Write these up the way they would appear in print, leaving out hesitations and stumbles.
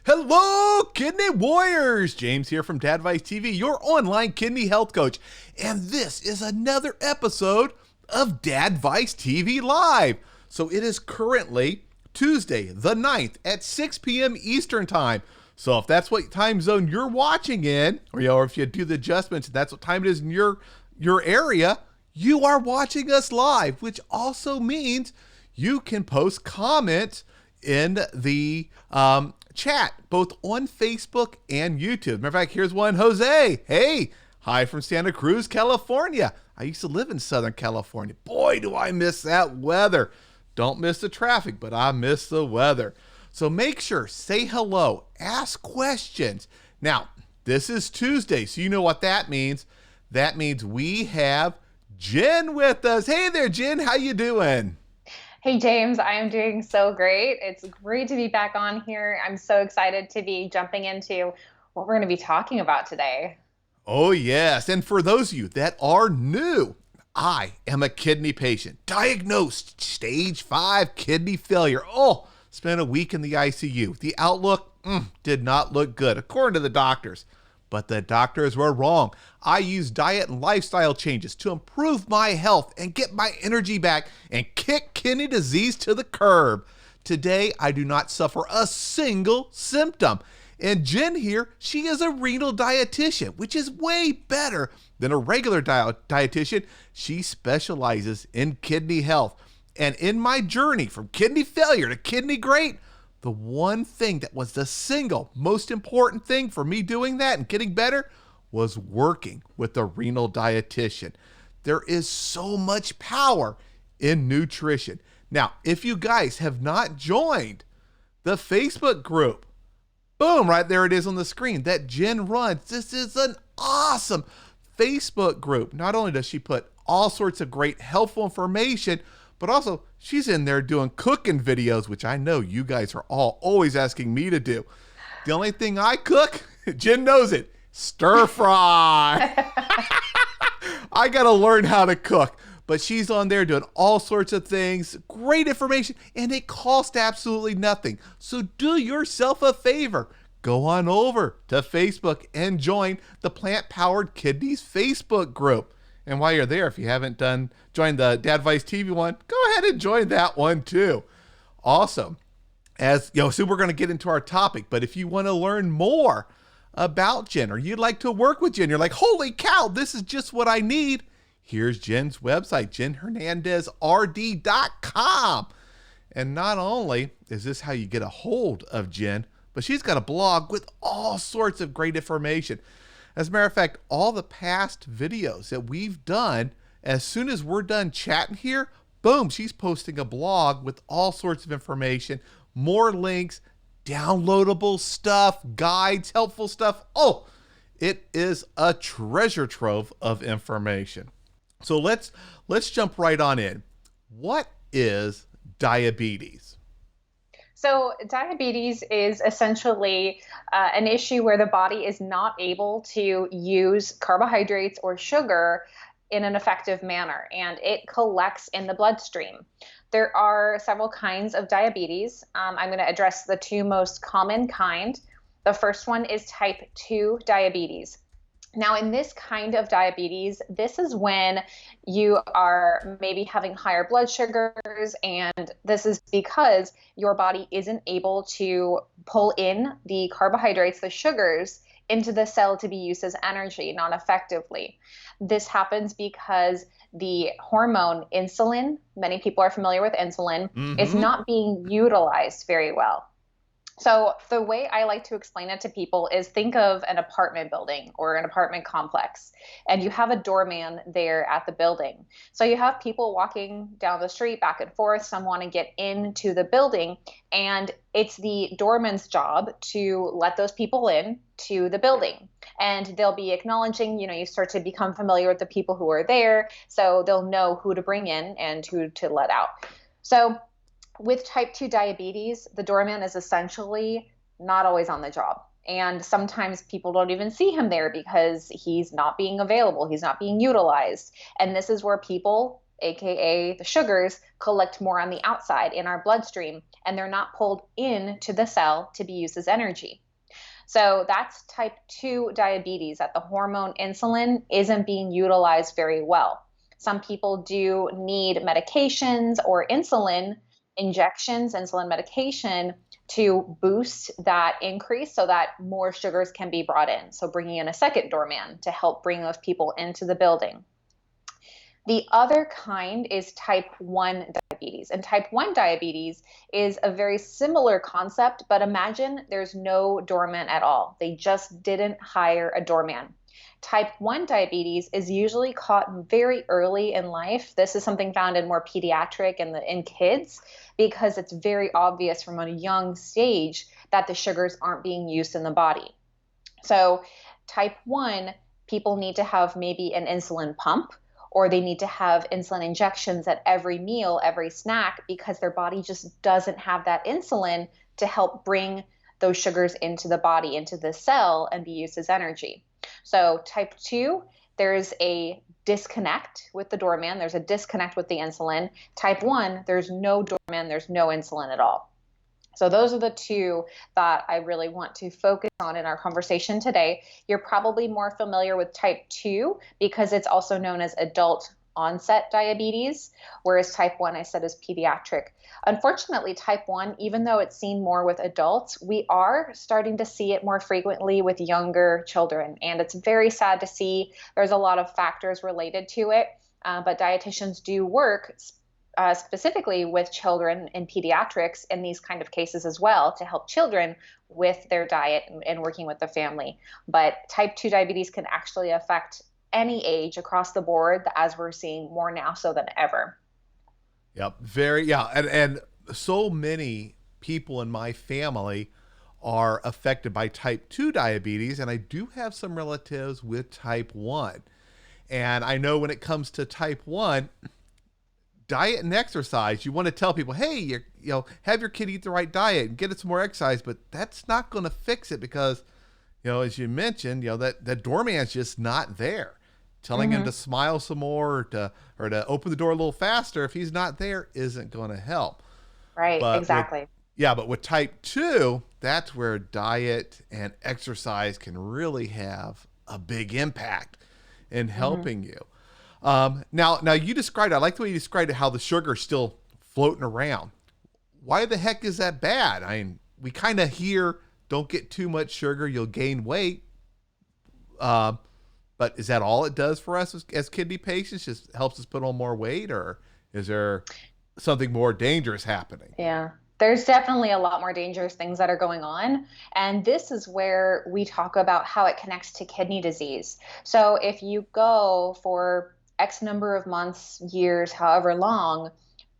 Hello, kidney warriors! James here from Dadvice TV, your online kidney health coach. And this is another episode of Dadvice TV Live. So it is currently Tuesday, the 9th at 6 p.m. Eastern Time. So if that's what time zone you're watching in, or if you do the adjustments, that's what time it is in your area, you are watching us live, which also means you can post comments in the chat, both on Facebook and YouTube. Matter of fact, here's one, Jose. Hey, hi from Santa Cruz, California. I used to live in Southern California. Boy, do I miss that weather. Don't miss the traffic, but I miss the weather. So make sure, say hello, ask questions. Now, this is Tuesday, so you know what that means. That means we have Jen with us. Hey there, Jen, how you doing? Hey, James, I am doing so great. It's great to be back on here. I'm so excited to be jumping into what we're going to be talking about today. Oh, yes. And for those of you that are new, I am a kidney patient, diagnosed stage 5 kidney failure. Oh, spent a week in the ICU. The outlook did not look good, according to the doctors. But the doctors were wrong. I used diet and lifestyle changes to improve my health and get my energy back and kick kidney disease to the curb. Today, I do not suffer a single symptom. And Jen here, she is a renal dietitian, which is way better than a regular dietitian. She specializes in kidney health. And in my journey from kidney failure to kidney great, the one thing that was the single most important thing for me doing that and getting better was working with a renal dietitian. There is so much power in nutrition. Now, if you guys have not joined the Facebook group, boom, right there it is on the screen, that Jen runs. This is an awesome Facebook group. Not only does she put all sorts of great helpful information, but also she's in there doing cooking videos, which I know you guys are all always asking me to do. The only thing I cook, Jen knows it, stir fry. I got to learn how to cook. But she's on there doing all sorts of things, great information, and it costs absolutely nothing. So do yourself a favor. Go on over to Facebook and join the Plant Powered Kidneys Facebook group. And while you're there, if you haven't joined the Dadvice TV one, go ahead and join that one too. Awesome. As you know, so we're going to get into our topic, but if you want to learn more about Jen, or you'd like to work with Jen, you're like, holy cow, this is just what I need. Here's Jen's website, jenhernandezrd.com. And not only is this how you get a hold of Jen, but she's got a blog with all sorts of great information. As a matter of fact, all the past videos that we've done, as soon as we're done chatting here, boom, she's posting a blog with all sorts of information, more links, downloadable stuff, guides, helpful stuff. Oh, it is a treasure trove of information. So let's jump right on in. What is diabetes? So diabetes is essentially an issue where the body is not able to use carbohydrates or sugar in an effective manner, and it collects in the bloodstream. There are several kinds of diabetes. I'm going to address the two most common kind. The first one is type 2 diabetes. Now, in this kind of diabetes, this is when you are maybe having higher blood sugars, and this is because your body isn't able to pull in the carbohydrates, the sugars, into the cell to be used as energy, not effectively. This happens because the hormone insulin, many people are familiar with insulin, is not being utilized very well. So the way I like to explain it to people is think of an apartment building or an apartment complex, and you have a doorman there at the building. So you have people walking down the street back and forth. Some want to get into the building, and it's the doorman's job to let those people in to the building. And they'll be acknowledging, you start to become familiar with the people who are there, so they'll know who to bring in and who to let out. So with type 2 diabetes, the doorman is essentially not always on the job. And sometimes people don't even see him there because he's not being available. He's not being utilized. And this is where people aka the sugars, collect more on the outside in our bloodstream, and they're not pulled into the cell to be used as energy. So that's type 2 diabetes, that the hormone insulin isn't being utilized very well. Some people do need medications or insulin injections, insulin medication to boost that increase so that more sugars can be brought in. So bringing in a second doorman to help bring those people into the building. The other kind is type 1 diabetes. And type 1 diabetes is a very similar concept, but imagine there's no doorman at all. They just didn't hire a doorman. Type 1 diabetes is usually caught very early in life. This is something found in more pediatric and in kids because it's very obvious from a young stage that the sugars aren't being used in the body. So type 1, people need to have maybe an insulin pump, or they need to have insulin injections at every meal, every snack, because their body just doesn't have that insulin to help bring those sugars into the body, into the cell, and be used as energy. So type 2, there's a disconnect with the doorman. There's a disconnect with the insulin. Type 1, there's no doorman, there's no insulin at all. So those are the two that I really want to focus on in our conversation today. You're probably more familiar with type 2 because it's also known as adult onset diabetes, whereas type 1 I said is pediatric. Unfortunately, type 1, even though it's seen more with adults, we are starting to see it more frequently with younger children. And it's very sad to see. There's a lot of factors related to it, but dietitians do work specifically with children in pediatrics in these kind of cases as well to help children with their diet and working with the family. But type 2 diabetes can actually affect any age across the board, as we're seeing more now so than ever. Yep. And so many people in my family are affected by type 2 diabetes, and I do have some relatives with type 1. And I know when it comes to type 1, diet and exercise, you want to tell people, hey, have your kid eat the right diet and get it some more exercise, but that's not going to fix it because, as you mentioned, that doorman's just not there. Telling him to smile some more or to open the door a little faster, if he's not there, isn't going to help. Right, exactly. But with type 2, that's where diet and exercise can really have a big impact in helping you. Now you described, I like the way you described it, how the sugar's still floating around. Why the heck is that bad? I mean, we kind of hear, don't get too much sugar, you'll gain weight. But is that all it does for us as kidney patients? Just helps us put on more weight, or is there something more dangerous happening? Yeah. There's definitely a lot more dangerous things that are going on. And this is where we talk about how it connects to kidney disease. So if you go for X number of months, years, however long,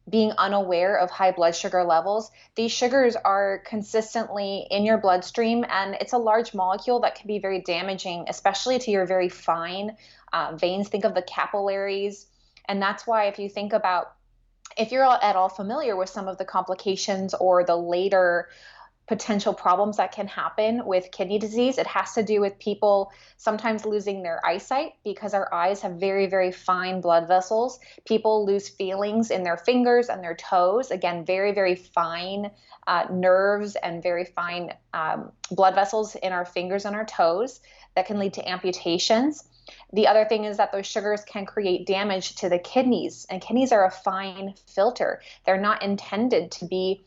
being unaware of high blood sugar levels, these sugars are consistently in your bloodstream, and it's a large molecule that can be very damaging, especially to your very fine veins. Think of the capillaries. And that's why if you think about, if you're at all familiar with some of the complications or the later potential problems that can happen with kidney disease, it has to do with people sometimes losing their eyesight because our eyes have very, very fine blood vessels. People lose feelings in their fingers and their toes. Again, very, very fine nerves and very fine blood vessels in our fingers and our toes that can lead to amputations. The other thing is that those sugars can create damage to the kidneys, and kidneys are a fine filter. They're not intended to be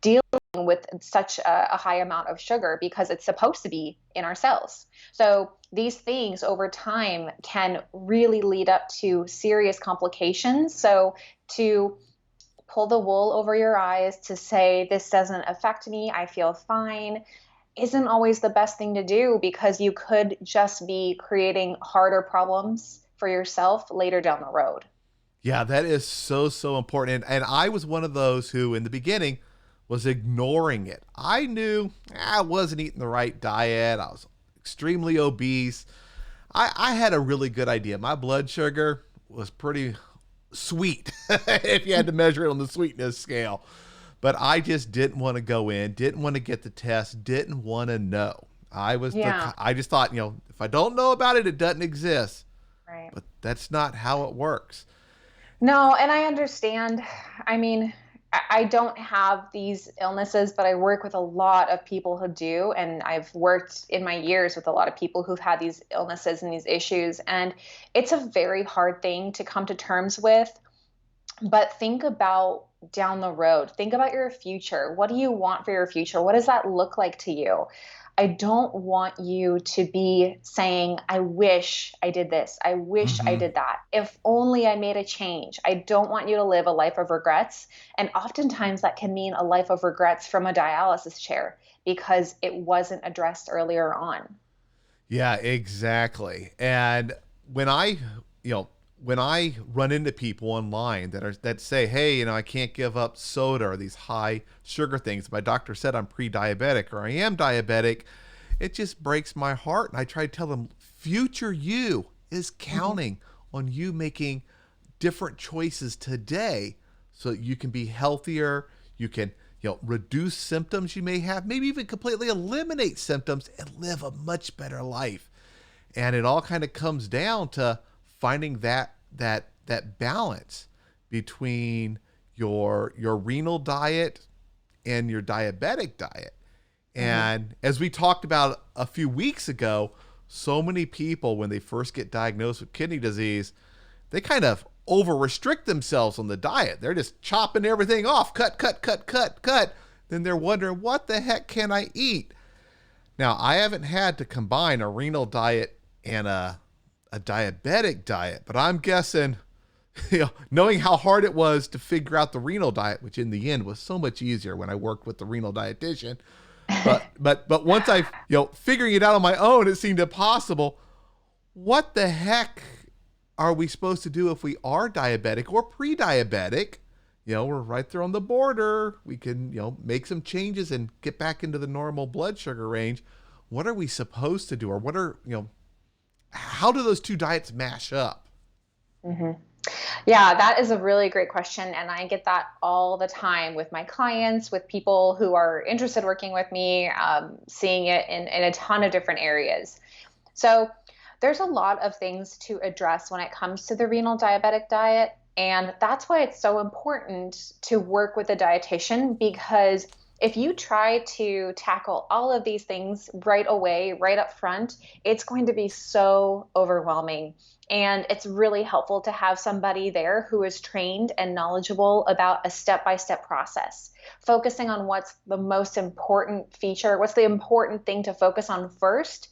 dealing with such a high amount of sugar because it's supposed to be in our cells. So these things over time can really lead up to serious complications. So to pull the wool over your eyes to say, this doesn't affect me, I feel fine, isn't always the best thing to do, because you could just be creating harder problems for yourself later down the road. Yeah, that is so important. And I was one of those who in the beginning was ignoring it. I knew I wasn't eating the right diet. I was extremely obese. I had a really good idea. My blood sugar was pretty sweet if you had to measure it on the sweetness scale. But I just didn't want to go in, didn't want to get the test, didn't want to know. I just thought, if I don't know about it, it doesn't exist. Right. But that's not how it works. No, and I understand. I mean, I don't have these illnesses, but I work with a lot of people who do. And I've worked in my years with a lot of people who've had these illnesses and these issues. And it's a very hard thing to come to terms with. But think about down the road. Think about your future. What do you want for your future? What does that look like to you? I don't want you to be saying, I wish I did this. I wish I Hmm. did that. If only I made a change. I don't want you to live a life of regrets. And oftentimes that can mean a life of regrets from a dialysis chair because it wasn't addressed earlier on. Yeah, exactly. And when I, you know, when I run into people online that say, "Hey, I can't give up soda or these high sugar things. My doctor said I'm pre-diabetic or I am diabetic," it just breaks my heart. And I try to tell them, future you is Mhm. counting on you making different choices today so that you can be healthier, you can, reduce symptoms you may have, maybe even completely eliminate symptoms and live a much better life. And it all kind of comes down to finding that balance between your renal diet and your diabetic diet. Mhm. And as we talked about a few weeks ago, so many people, when they first get diagnosed with kidney disease, they kind of over restrict themselves on the diet. They're just chopping everything off, cut, cut, cut, cut, cut. Then they're wondering, what the heck can I eat? Now, I haven't had to combine a renal diet and a diabetic diet, but I'm guessing, knowing how hard it was to figure out the renal diet, which in the end was so much easier when I worked with the renal dietitian, but once I figuring it out on my own, it seemed impossible. What the heck are we supposed to do if we are diabetic or pre-diabetic? We're right there on the border. We can make some changes and get back into the normal blood sugar range. What are we supposed to do, or what are how do those two diets mash up? Mhm. Yeah, that is a really great question. And I get that all the time with my clients, with people who are interested in working with me, seeing it in a ton of different areas. So there's a lot of things to address when it comes to the renal diabetic diet. And that's why it's so important to work with a dietitian because if you try to tackle all of these things right away, right up front, it's going to be so overwhelming. And it's really helpful to have somebody there who is trained and knowledgeable about a step by step process, focusing on what's the most important feature, what's the important thing to focus on first,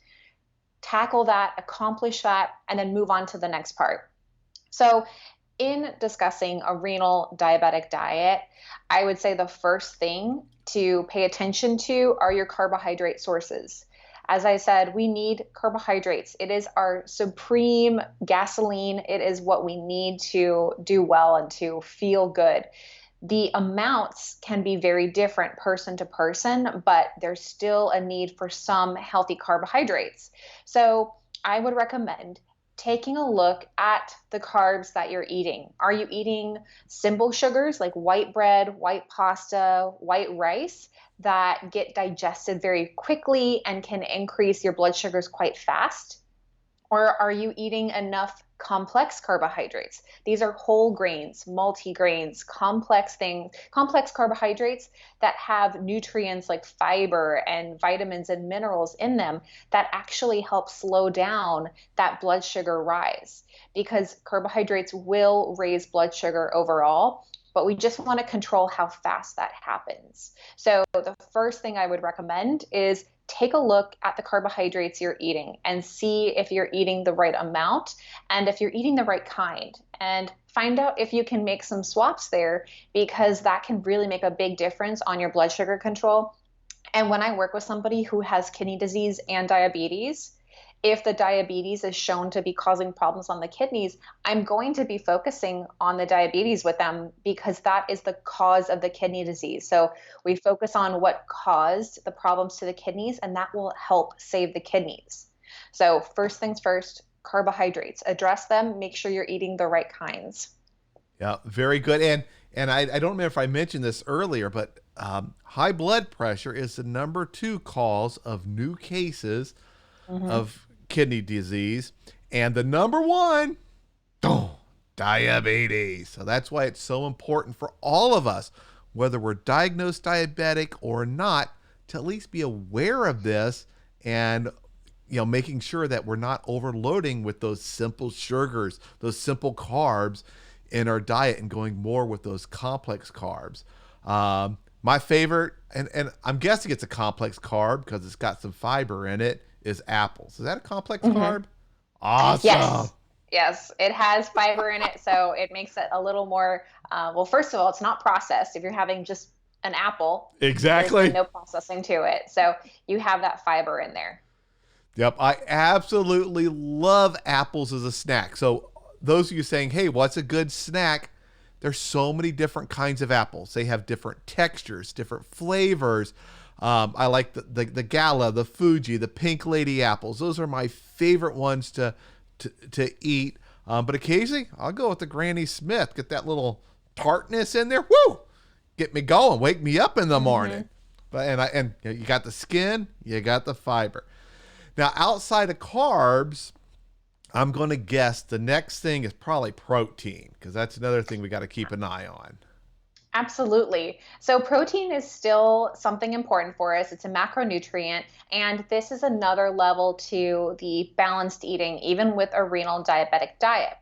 tackle that, accomplish that, and then move on to the next part. So, in discussing a renal diabetic diet, I would say the first thing to pay attention to are your carbohydrate sources. As I said, we need carbohydrates. It is our supreme gasoline. It is what we need to do well and to feel good. The amounts can be very different person to person, but there's still a need for some healthy carbohydrates. So I would recommend taking a look at the carbs that you're eating. Are you eating simple sugars like white bread, white pasta, white rice that get digested very quickly and can increase your blood sugars quite fast? Or are you eating enough complex carbohydrates? These are whole grains, multigrains, complex things, complex carbohydrates that have nutrients like fiber and vitamins and minerals in them that actually help slow down that blood sugar rise. Because carbohydrates will raise blood sugar overall, but we just want to control how fast that happens. So, the first thing I would recommend is take a look at the carbohydrates you're eating and see if you're eating the right amount and if you're eating the right kind. And find out if you can make some swaps there because that can really make a big difference on your blood sugar control. And when I work with somebody who has kidney disease and diabetes, if the diabetes is shown to be causing problems on the kidneys, I'm going to be focusing on the diabetes with them because that is the cause of the kidney disease. So we focus on what caused the problems to the kidneys, and that will help save the kidneys. So, first things first, carbohydrates, address them, make sure you're eating the right kinds. Yeah, very good. And I don't remember if I mentioned this earlier, but high blood pressure is the number two cause of new cases Mm-hmm. of kidney disease, and the number one, diabetes. So that's why it's so important for all of us, whether we're diagnosed diabetic or not, to at least be aware of this and making sure that we're not overloading with those simple sugars, those simple carbs in our diet and going more with those complex carbs. My favorite, and I'm guessing it's a complex carb because it's got some fiber in it, is apples. Is that a complex carb? Awesome. Yes, it has fiber in it, so it makes it a little more, well, first of all, it's not processed. If you're having just an apple, exactly, there's no processing to it. So you have that fiber in there. Yep, I absolutely love apples as a snack. So those of you saying, hey, what's a good snack? There's so many different kinds of apples. They have different textures, different flavors. I like the Gala, the Fuji, the Pink Lady apples. Those are my favorite ones to eat. But occasionally I'll go with the Granny Smith, get that little tartness in there. Woo! Get me going, wake me up in the morning. But you got the skin, you got the fiber. Now, outside of carbs, I'm going to guess the next thing is probably protein, because that's another thing we got to keep an eye on. Absolutely. So protein is still something important for us. It's a macronutrient, and this is another level to the balanced eating, even with a renal diabetic diet.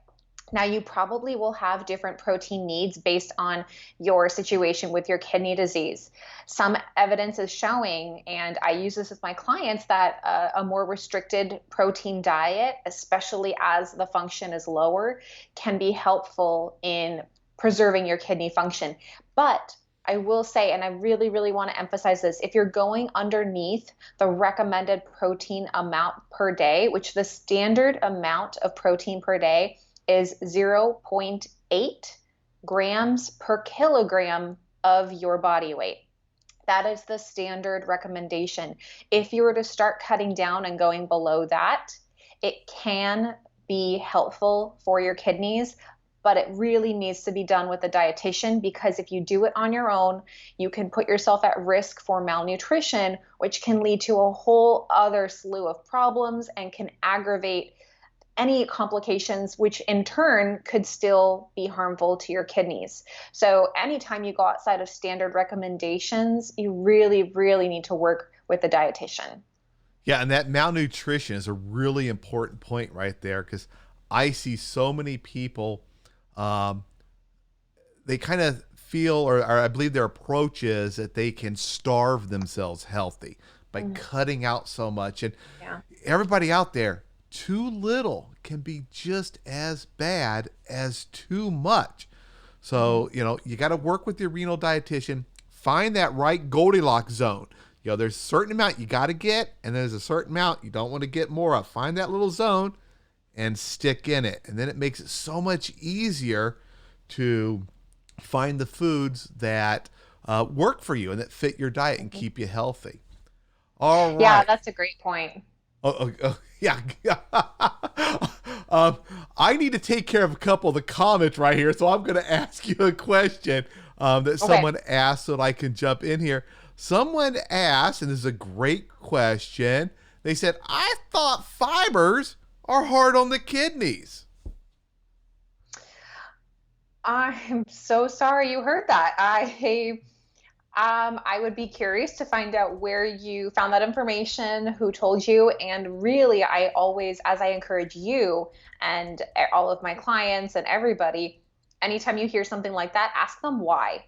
Now, you probably will have different protein needs based on your situation with your kidney disease. Some evidence is showing, and I use this with my clients, that a more restricted protein diet, especially as the function is lower, can be helpful in preserving your kidney function. But I will say, and I really, really want to emphasize this, if you're going underneath the recommended protein amount per day, which the standard amount of protein per day is 0.8 grams per kilogram of your body weight. That is the standard recommendation. If you were to start cutting down and going below that, it can be helpful for your kidneys, but it really needs to be done with a dietitian, because if you do it on your own, you can put yourself at risk for malnutrition, which can lead to a whole other slew of problems and can aggravate any complications, which in turn could still be harmful to your kidneys. So anytime you go outside of standard recommendations, you really, really need to work with a dietitian. Yeah, and that malnutrition is a really important point right there, because I see so many people, they kind of feel, or I believe their approach is that they can starve themselves healthy by cutting out so much. And everybody out there, too little can be just as bad as too much. So, you got to work with your renal dietitian, find that right Goldilocks zone. There's a certain amount you got to get, and there's a certain amount you don't want to get more of. Find that little zone and stick in it. And then it makes it so much easier to find the foods that work for you and that fit your diet and keep you healthy. All right. Yeah, that's a great point. Yeah. I need to take care of a couple of the comments right here, so I'm going to ask you a question that someone asked so that I can jump in here. Someone asked, and this is a great question, they said, I thought fibers are hard on the kidneys. I'm so sorry you heard that. I would be curious to find out where you found that information, who told you, and really, I always, as I encourage you and all of my clients and everybody, anytime you hear something like that, ask them why.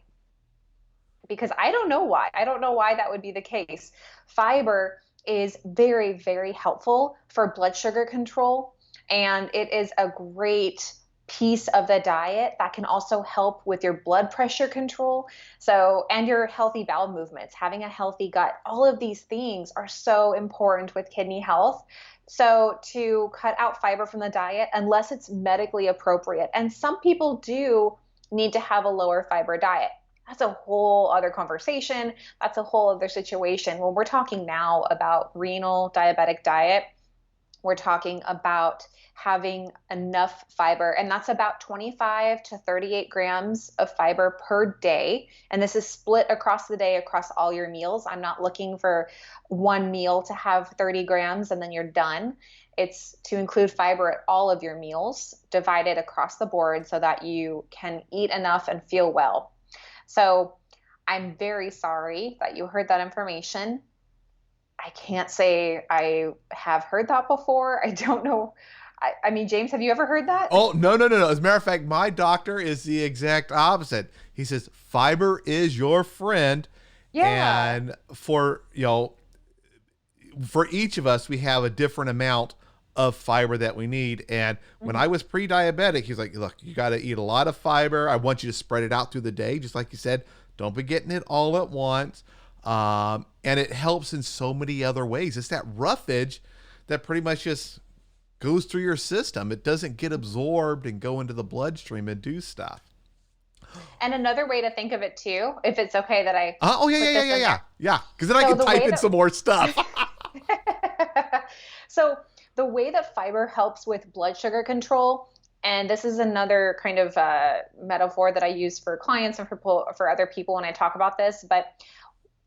Because I don't know why. I don't know why that would be the case. Fiber is very, very helpful for blood sugar control, and it is a great piece of the diet that can also help with your blood pressure control. So, and your healthy bowel movements, having a healthy gut, all of these things are so important with kidney health. So to cut out fiber from the diet, unless it's medically appropriate, and some people do need to have a lower fiber diet. That's a whole other conversation. That's a whole other situation. When we're talking now about renal diabetic diet, we're talking about having enough fiber, and that's about 25 to 38 grams of fiber per day. And this is split across the day, across all your meals. I'm not looking for one meal to have 30 grams and then you're done. It's to include fiber at all of your meals, divided across the board so that you can eat enough and feel well. So I'm very sorry that you heard that information. I can't say I have heard that before. I don't know. I mean, James, have you ever heard that? Oh, no. As a matter of fact, my doctor is the exact opposite. He says, fiber is your friend. Yeah. And for each of us, we have a different amount of fiber that we need. And when I was pre-diabetic, he's like, look, you got to eat a lot of fiber. I want you to spread it out through the day. Just like you said, don't be getting it all at once. And it helps in so many other ways. It's that roughage that pretty much just goes through your system. It doesn't get absorbed and go into the bloodstream and do stuff. And another way to think of it too, if it's okay that I yeah, because then I can type in some more stuff. So the way that fiber helps with blood sugar control, and this is another kind of metaphor that I use for clients and for other people when I talk about this, but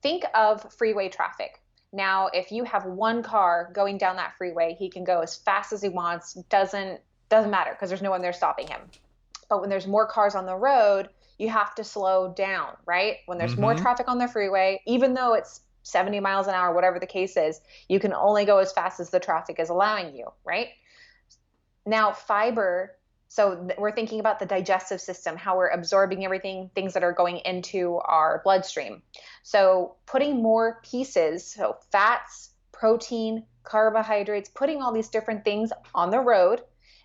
think of freeway traffic. Now, if you have one car going down that freeway, he can go as fast as he wants. Doesn't matter because there's no one there stopping him. But when there's more cars on the road, you have to slow down, right? When there's more traffic on the freeway, even though it's 70 miles an hour, whatever the case is, you can only go as fast as the traffic is allowing you, right? Now, fiber, so we're thinking about the digestive system, how we're absorbing everything, things that are going into our bloodstream. So putting more pieces, so fats, protein, carbohydrates, putting all these different things on the road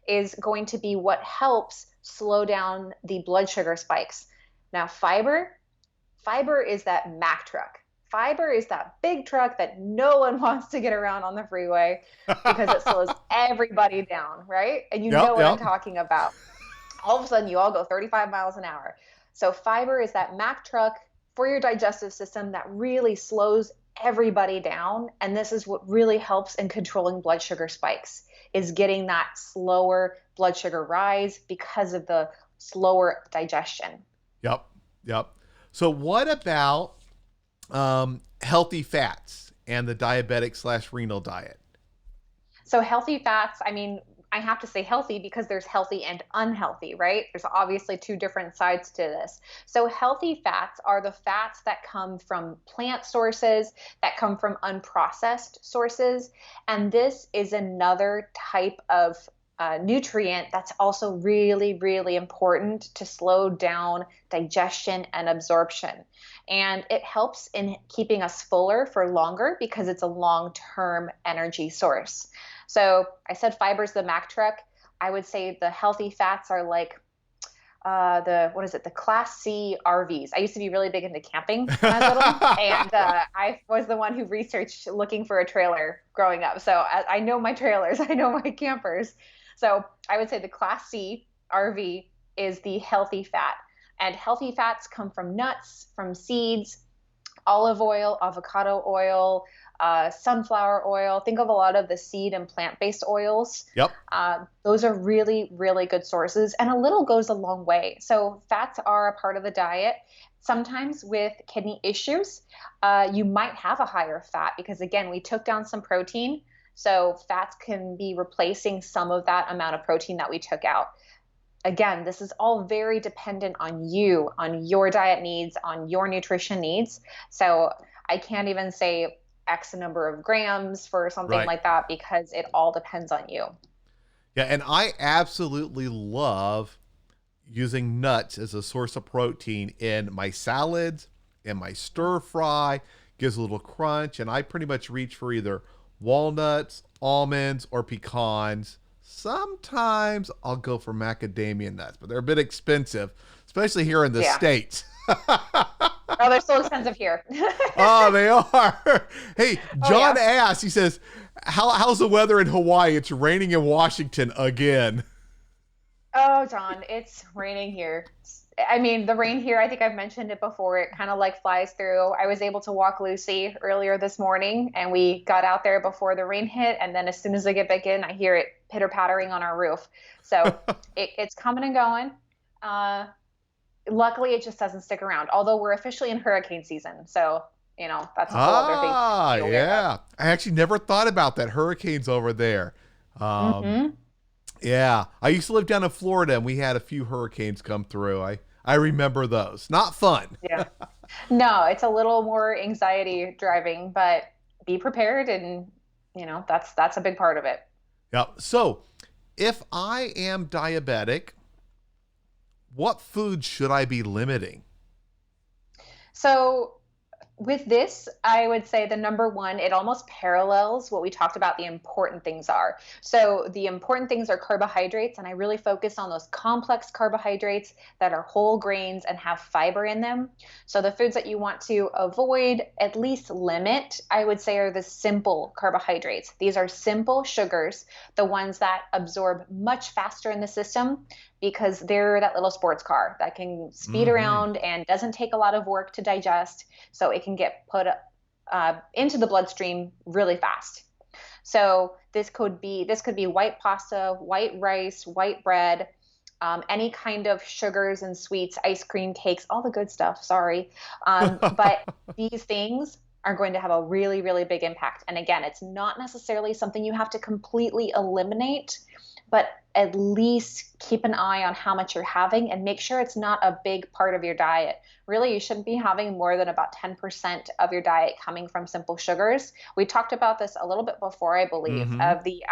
is going to be what helps slow down the blood sugar spikes. Now, fiber is that Mack truck. Fiber is that big truck that no one wants to get around on the freeway because it slows everybody down, right? And you know what I'm talking about. All of a sudden, you all go 35 miles an hour. So fiber is that Mack truck for your digestive system that really slows everybody down. And this is what really helps in controlling blood sugar spikes, is getting that slower blood sugar rise because of the slower digestion. Yep. So what about healthy fats and the diabetic/renal diet? So healthy fats, I mean, I have to say healthy because there's healthy and unhealthy, right? There's obviously two different sides to this. So healthy fats are the fats that come from plant sources, that come from unprocessed sources. And this is another type of nutrient that's also really, really important to slow down digestion and absorption. And it helps in keeping us fuller for longer because it's a long-term energy source. So I said fiber's the Mack truck. I would say the healthy fats are like the Class C RVs. I used to be really big into camping when I was little, and I was the one who researched looking for a trailer growing up. So I know my trailers, I know my campers. So I would say the Class C RV is the healthy fat. And healthy fats come from nuts, from seeds, olive oil, avocado oil, sunflower oil. Think of a lot of the seed and plant-based oils. Yep. Those are really, really good sources, and a little goes a long way. So fats are a part of the diet. Sometimes with kidney issues, you might have a higher fat because, again, we took down some protein. So fats can be replacing some of that amount of protein that we took out. Again, this is all very dependent on you, on your diet needs, on your nutrition needs. So I can't even say X number of grams for something like that because it all depends on you. Yeah, and I absolutely love using nuts as a source of protein in my salads, in my stir fry. Gives a little crunch, and I pretty much reach for either walnuts, almonds, or pecans. Sometimes I'll go for macadamia nuts, but they're a bit expensive, especially here in the States. Oh, they're so expensive here. Oh, they are. Hey, John asked, he says, how's the weather in Hawaii? It's raining in Washington again. Oh, John, it's raining here. I mean, the rain here, I think I've mentioned it before, it kind of like flies through. I was able to walk Lucy earlier this morning and we got out there before the rain hit. And then as soon as I get back in, I hear it pitter pattering on our roof. So it's coming and going. Uh, Luckily, it just doesn't stick around, although we're officially in hurricane season. So, that's a whole other thing to Ah, be aware of. yeah. I actually never thought about that. Hurricanes over there. Um, Hmm. yeah. I used to live down in Florida and we had a few hurricanes come through. I remember those. Not fun. Yeah. No, it's a little more anxiety driving, but be prepared and, that's a big part of it. Yeah. So if I am diabetic, what food should I be limiting? So with this, I would say the number one, it almost parallels what we talked about the important things are. So the important things are carbohydrates, and I really focus on those complex carbohydrates that are whole grains and have fiber in them. So the foods that you want to avoid, at least limit, I would say are the simple carbohydrates. These are simple sugars, the ones that absorb much faster in the system because they're that little sports car that can speed Mm-hmm. around and doesn't take a lot of work to digest, so it can get put into the bloodstream really fast. So this could be white pasta, white rice, white bread, any kind of sugars and sweets, ice cream, cakes, all the good stuff. Sorry, but these things are going to have a really, really big impact. And again, it's not necessarily something you have to completely eliminate, but at least keep an eye on how much you're having and make sure it's not a big part of your diet. Really, you shouldn't be having more than about 10% of your diet coming from simple sugars. We talked about this a little bit before, I believe, Mm-hmm. of the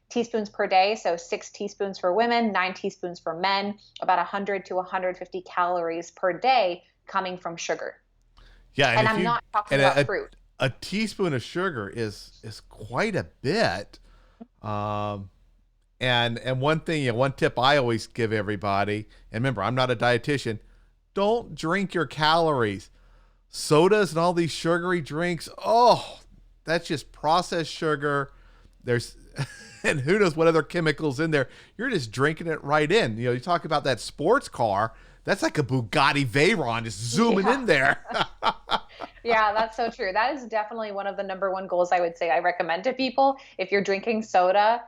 teaspoons per day. So 6 teaspoons for women, 9 teaspoons for men, about 100 to 150 calories per day coming from sugar. Yeah, and And if I'm you not talking and about fruit. a teaspoon of sugar is quite a bit. Um, and one thing, one tip I always give everybody, and remember, I'm not a dietitian. Don't drink your calories. Sodas and all these sugary drinks. Oh, that's just processed sugar. There's and who knows what other chemicals in there. You're just drinking it right in. You talk about that sports car. That's like a Bugatti Veyron just zooming Yeah. in there. Yeah, that's so true. That is definitely one of the number one goals I would say I recommend to people. If you're drinking soda,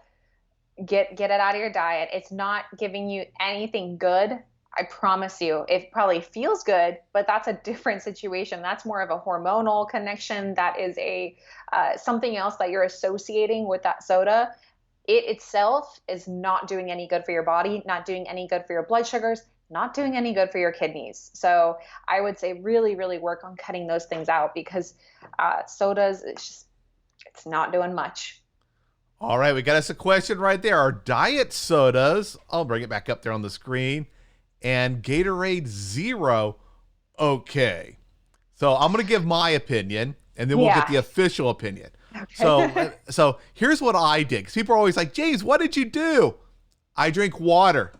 get it out of your diet. It's not giving you anything good. I promise you. It probably feels good, but that's a different situation. That's more of a hormonal connection. That is a something else that you're associating with that soda. It itself is not doing any good for your body, not doing any good for your blood sugars, not doing any good for your kidneys. So I would say really, really work on cutting those things out because sodas, it's not doing much. All right, we got us a question right there. Are diet sodas, I'll bring it back up there on the screen, and Gatorade Zero okay? So I'm going to give my opinion, and then we'll get Yeah. the official opinion. So, Okay. so here's what I did. 'Cause people are always like, James, what did you do? I drink water.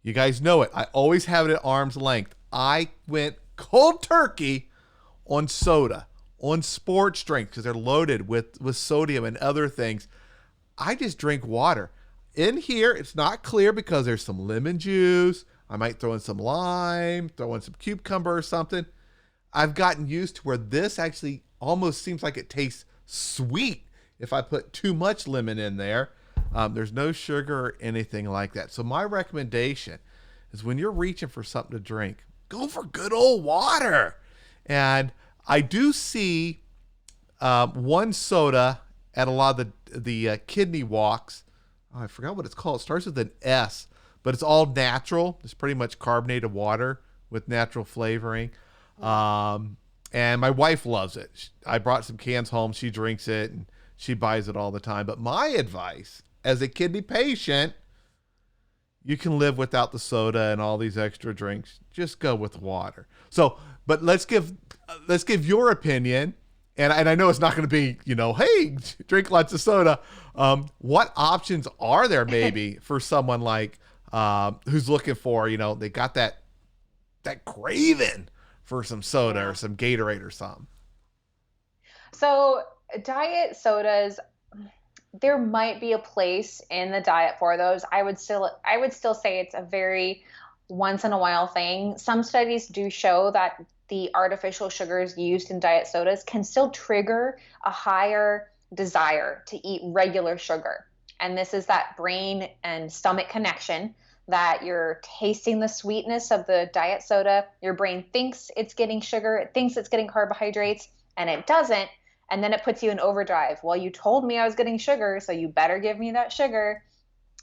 You guys know it. I always have it at arm's length. I went cold turkey on soda, on sports drinks, because they're loaded with sodium and other things. I just drink water. In here, it's not clear because there's some lemon juice. I might throw in some lime, throw in some cucumber or something. I've gotten used to where this actually almost seems like it tastes sweet if I put too much lemon in there. There's no sugar or anything like that. So my recommendation is when you're reaching for something to drink, go for good old water. And I do see one soda at a lot of the kidney walks. Oh, I forgot what it's called. It starts with an S, but it's all natural. It's pretty much carbonated water with natural flavoring. Um, and my wife loves it. I brought some cans home. She drinks it and she buys it all the time. But my advice as a kidney patient, you can live without the soda and all these extra drinks. Just go with water. So, but let's give your opinion. And I know it's not going to be, hey, drink lots of soda. What options are there maybe for someone like who's looking for, they got that craving for some soda Yeah. or some Gatorade or something. So diet sodas, there might be a place in the diet for those. I would still say it's a very once in a while thing. Some studies do show that the artificial sugars used in diet sodas can still trigger a higher desire to eat regular sugar. And this is that brain and stomach connection that you're tasting the sweetness of the diet soda. Your brain thinks it's getting sugar, it thinks it's getting carbohydrates, and it doesn't. And then it puts you in overdrive. Well, you told me I was getting sugar, so you better give me that sugar.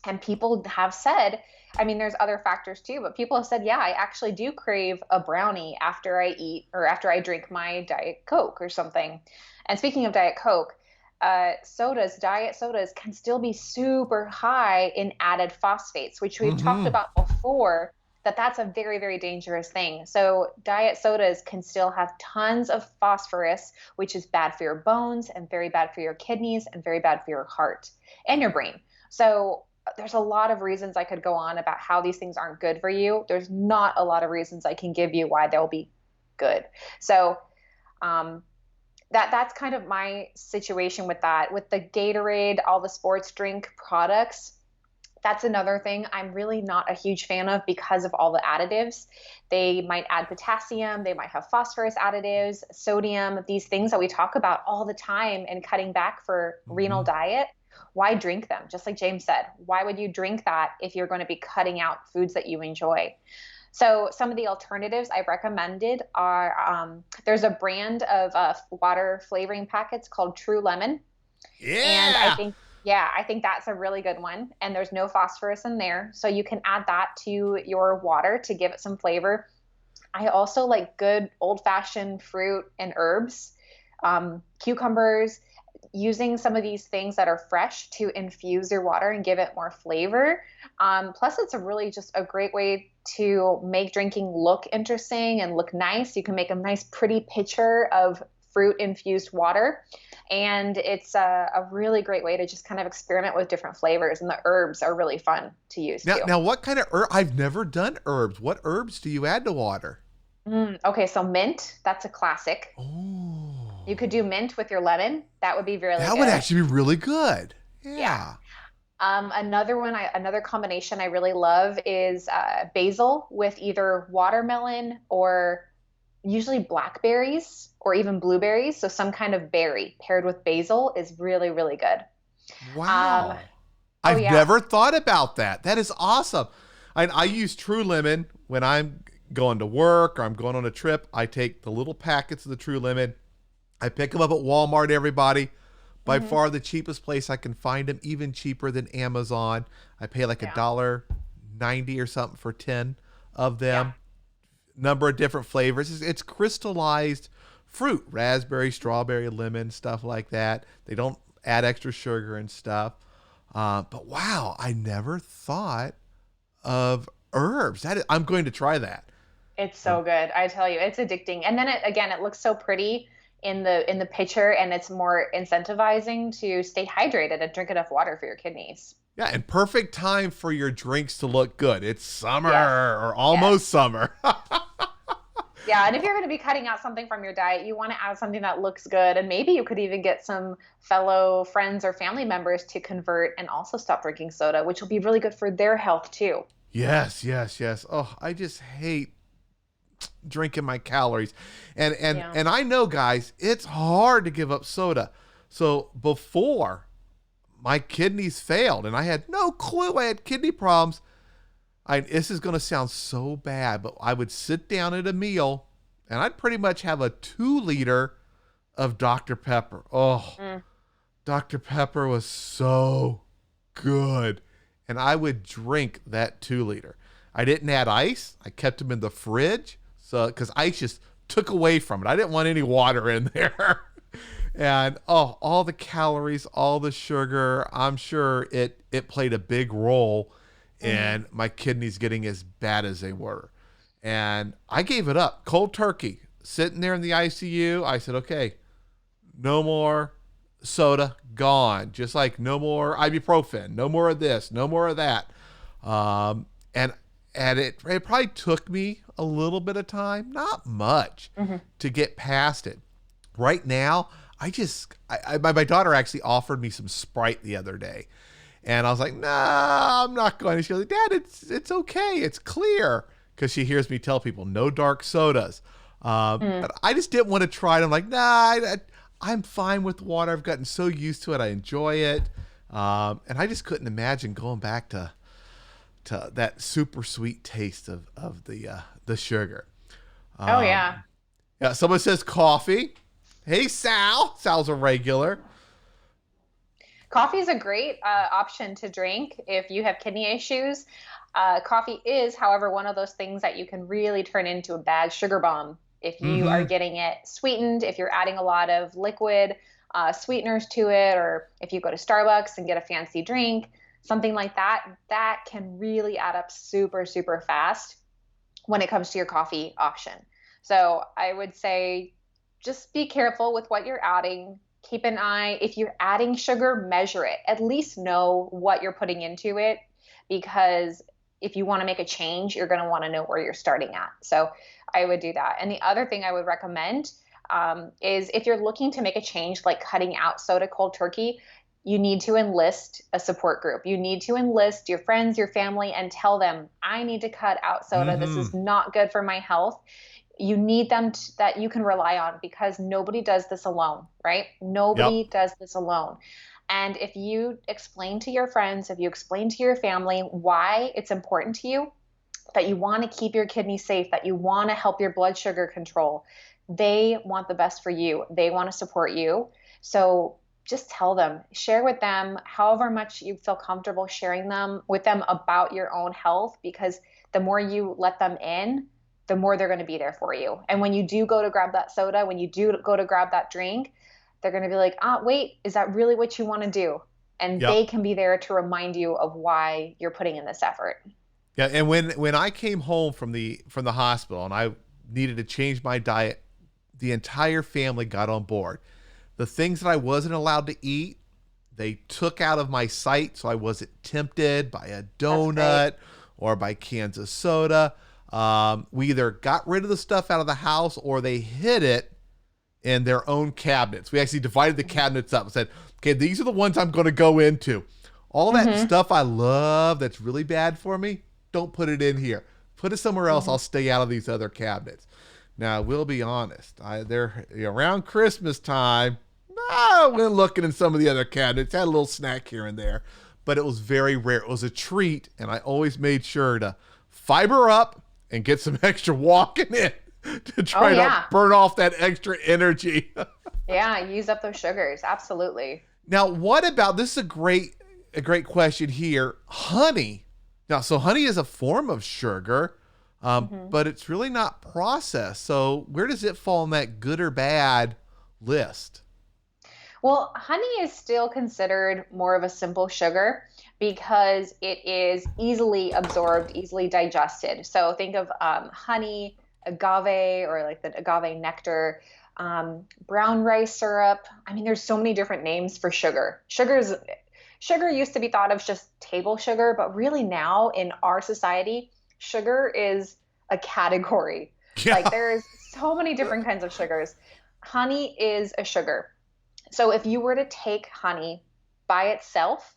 And people have said, I mean, there's other factors too, but people have said, yeah, I actually do crave a brownie after I eat or after I drink my Diet Coke or something. And speaking of Diet Coke, diet sodas can still be super high in added phosphates, which we've talked about before, that's a very, very dangerous thing. So diet sodas can still have tons of phosphorus, which is bad for your bones and very bad for your kidneys and very bad for your heart and your brain. So there's a lot of reasons I could go on about how these things aren't good for you. There's not a lot of reasons I can give you why they'll be good. So that's kind of my situation with that. With the Gatorade, all the sports drink products, that's another thing I'm really not a huge fan of because of all the additives. They might add potassium, they might have phosphorus additives, sodium, these things that we talk about all the time in cutting back for renal diet. Why drink them? Just like James said, why would you drink that if you're going to be cutting out foods that you enjoy? So some of the alternatives I recommended are, there's a brand of water flavoring packets called True Lemon. Yeah. And I think that's a really good one. And there's no phosphorus in there. So you can add that to your water to give it some flavor. I also like good old-fashioned fruit and herbs, cucumbers, using some of these things that are fresh to infuse your water and give it more flavor. Plus, it's just a great way to make drinking look interesting and look nice. You can make a nice, pretty picture of fruit-infused water. And it's a really great way to just kind of experiment with different flavors. And the herbs are really fun to use too. Now what kind of herb? I've never done herbs. What herbs do you add to water? Okay, so mint, that's a classic. Oh. You could do mint with your lemon. That would be really good. That would actually be really good. Yeah. Another combination I really love is basil with either watermelon or usually blackberries or even blueberries. So some kind of berry paired with basil is really, really good. Wow. I've never thought about that. That is awesome. I use True Lemon when I'm going to work or I'm going on a trip. I take the little packets of the True Lemon. I pick them up at Walmart, everybody. By far the cheapest place I can find them, even cheaper than Amazon. I pay like $1.90 or something for 10 of them. Yeah. Number of different flavors. It's crystallized fruit, raspberry, strawberry, lemon, stuff like that. They don't add extra sugar and stuff. But wow, I never thought of herbs. I'm going to try that. It's so good. I tell you, it's addicting. And then it looks so pretty in the picture, and it's more incentivizing to stay hydrated and drink enough water for your kidneys. Yeah, and perfect time for your drinks to look good. It's summer or almost summer. Yeah, and if you're going to be cutting out something from your diet, you want to add something that looks good, and maybe you could even get some fellow friends or family members to convert and also stop drinking soda, which will be really good for their health too. Yes. Oh, I just hate drinking my calories. And I know, guys, it's hard to give up soda. So before my kidneys failed and I had no clue I had kidney problems, this is going to sound so bad, but I would sit down at a meal and I'd pretty much have a 2-liter of Dr. Pepper. Dr. Pepper was so good. And I would drink that 2-liter. I didn't add ice. I kept them in the fridge. So, because ice just took away from it. I didn't want any water in there. And all the calories, all the sugar, I'm sure it played a big role in my kidneys getting as bad as they were. And I gave it up, cold turkey. Sitting there in the ICU, I said, okay, no more soda, gone. Just like no more ibuprofen, no more of this, no more of that. And it probably took me a little bit of time, not much, to get past it. Right now, my daughter actually offered me some Sprite the other day. And I was like, nah, I'm not going to. She goes, Dad, it's okay. It's clear. because she hears me tell people no dark sodas. Mm. But I just didn't want to try it. I'm like, nah, I'm fine with water. I've gotten so used to it. I enjoy it. And I just couldn't imagine going back to that super sweet taste of the sugar. Oh yeah. Yeah. Someone says coffee. Hey, Sal. Sal's a regular. Coffee is a great option to drink if you have kidney issues. Coffee is, however, one of those things that you can really turn into a bad sugar bomb if you are getting it sweetened, if you're adding a lot of liquid sweeteners to it, or if you go to Starbucks and get a fancy drink, something like that, that can really add up super, super fast when it comes to your coffee option. So I would say just be careful with what you're adding. Keep an eye. If you're adding sugar, measure it. At least know what you're putting into it, because if you want to make a change, you're going to want to know where you're starting at. So I would do that. And the other thing I would recommend is if you're looking to make a change, like cutting out soda cold turkey, you need to enlist a support group. You need to enlist your friends, your family, and tell them, I need to cut out soda. This is not good for my health. You need them that you can rely on, because nobody does this alone, right? Nobody does this alone. And if you explain to your friends, if you explain to your family why it's important to you, that you want to keep your kidneys safe, that you want to help your blood sugar control, they want the best for you. They want to support you. So just tell them, share with them however much you feel comfortable sharing them with them about your own health, because the more you let them in, the more they're going to be there for you. And when you do go to grab that soda, when you do go to grab that drink, they're going to be like, wait, is that really what you want to do? And they can be there to remind you of why you're putting in this effort. Yeah. And when I came home from the hospital and I needed to change my diet, the entire family got on board. The things that I wasn't allowed to eat, they took out of my sight, so I wasn't tempted by a donut or by cans of soda. We either got rid of the stuff out of the house or they hid it in their own cabinets. We actually divided the cabinets up and said, okay, these are the ones I'm going to go into. All that stuff I love that's really bad for me, don't put it in here. Put it somewhere else. I'll stay out of these other cabinets. Now, we'll be honest. Around Christmas time, I went looking in some of the other cabinets, had a little snack here and there, but it was very rare. It was a treat, and I always made sure to fiber up and get some extra walking in to try to burn off that extra energy. Yeah, use up those sugars. Absolutely. Now, what about, this is a great question here, honey. Now, so honey is a form of sugar, but it's really not processed. So where does it fall on that good or bad list? Well, honey is still considered more of a simple sugar because it is easily absorbed, easily digested. So think of honey, agave, or like the agave nectar, brown rice syrup. I mean, there's so many different names for sugar. Sugar used to be thought of just table sugar, but really now in our society, sugar is a category. Yeah. Like there's so many different kinds of sugars. Honey is a sugar. So if you were to take honey by itself,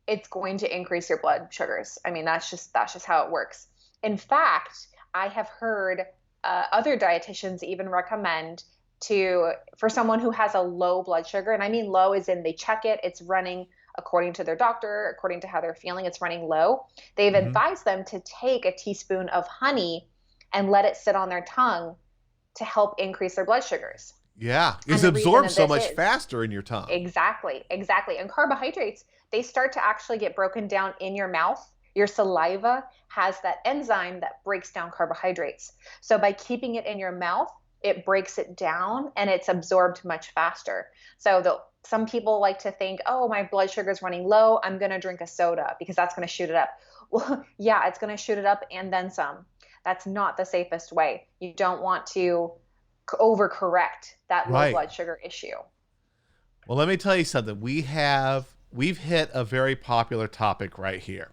it's going to increase your blood sugars. I mean, that's just how it works. In fact, I have heard other dietitians even recommend for someone who has a low blood sugar, and I mean low as in they check it, it's running according to their doctor, according to how they're feeling, it's running low. They've advised them to take a teaspoon of honey and let it sit on their tongue to help increase their blood sugars. Yeah, it's absorbed so much faster in your tongue. Exactly. And carbohydrates, they start to actually get broken down in your mouth. Your saliva has that enzyme that breaks down carbohydrates. So by keeping it in your mouth, it breaks it down and it's absorbed much faster. So some people like to think, oh, my blood sugar is running low, I'm going to drink a soda because that's going to shoot it up. Well, yeah, it's going to shoot it up and then some. That's not the safest way. You don't want to overcorrect that low blood sugar issue. Well, let me tell you something. We've hit a very popular topic right here.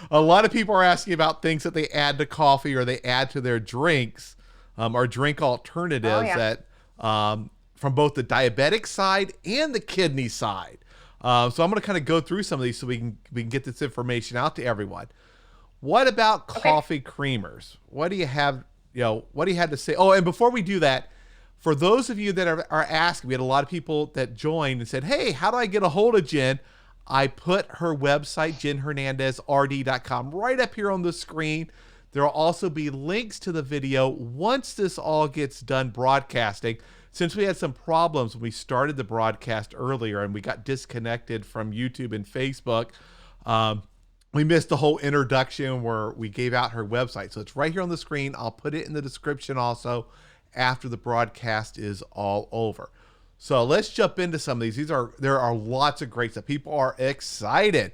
A lot of people are asking about things that they add to coffee or they add to their drinks, or drink alternatives that from both the diabetic side and the kidney side. So I'm going to kind of go through some of these so we can get this information out to everyone. What about Okay. coffee creamers? What do you have, what do you have to say? Oh, and before we do that, for those of you that are asking, we had a lot of people that joined and said, hey, how do I get a hold of Jen? I put her website, jenhernandezrd.com, right up here on the screen. There will also be links to the video once this all gets done broadcasting. Since we had some problems when we started the broadcast earlier and we got disconnected from YouTube and Facebook, we missed the whole introduction where we gave out her website. So it's right here on the screen. I'll put it in the description also after the broadcast is all over. So let's jump into some of these. There are lots of great stuff. People are excited.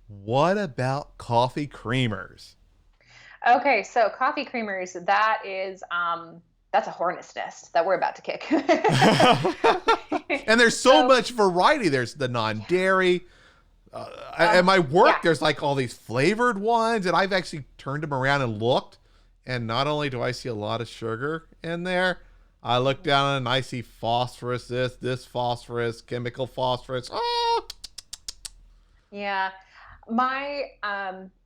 What about coffee creamers? Okay, so coffee creamers, that's a hornet's nest that we're about to kick. And there's so much variety. There's the non-dairy. At my work, there's like all these flavored ones, and I've actually turned them around and looked. And not only do I see a lot of sugar in there, I look down and I see phosphorus, this phosphorus, chemical phosphorus. Oh! Yeah. My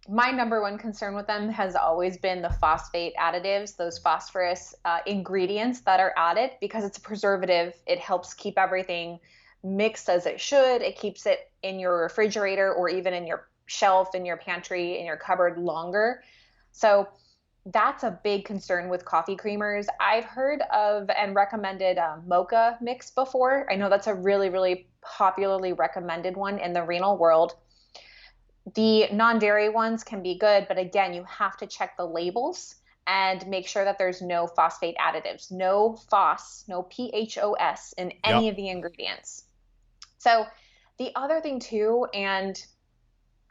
my number one concern with them has always been the phosphate additives, those phosphorus ingredients that are added, because it's a preservative. It helps keep everything mixed as it should. It keeps it in your refrigerator or even in your shelf, in your pantry, in your cupboard longer. So that's a big concern with coffee creamers. I've heard of and recommended mocha mix before. I know that's a really, really popularly recommended one in the renal world. The non-dairy ones can be good, but again, you have to check the labels and make sure that there's no phosphate additives, no PHOS in any of the ingredients. So the other thing too, and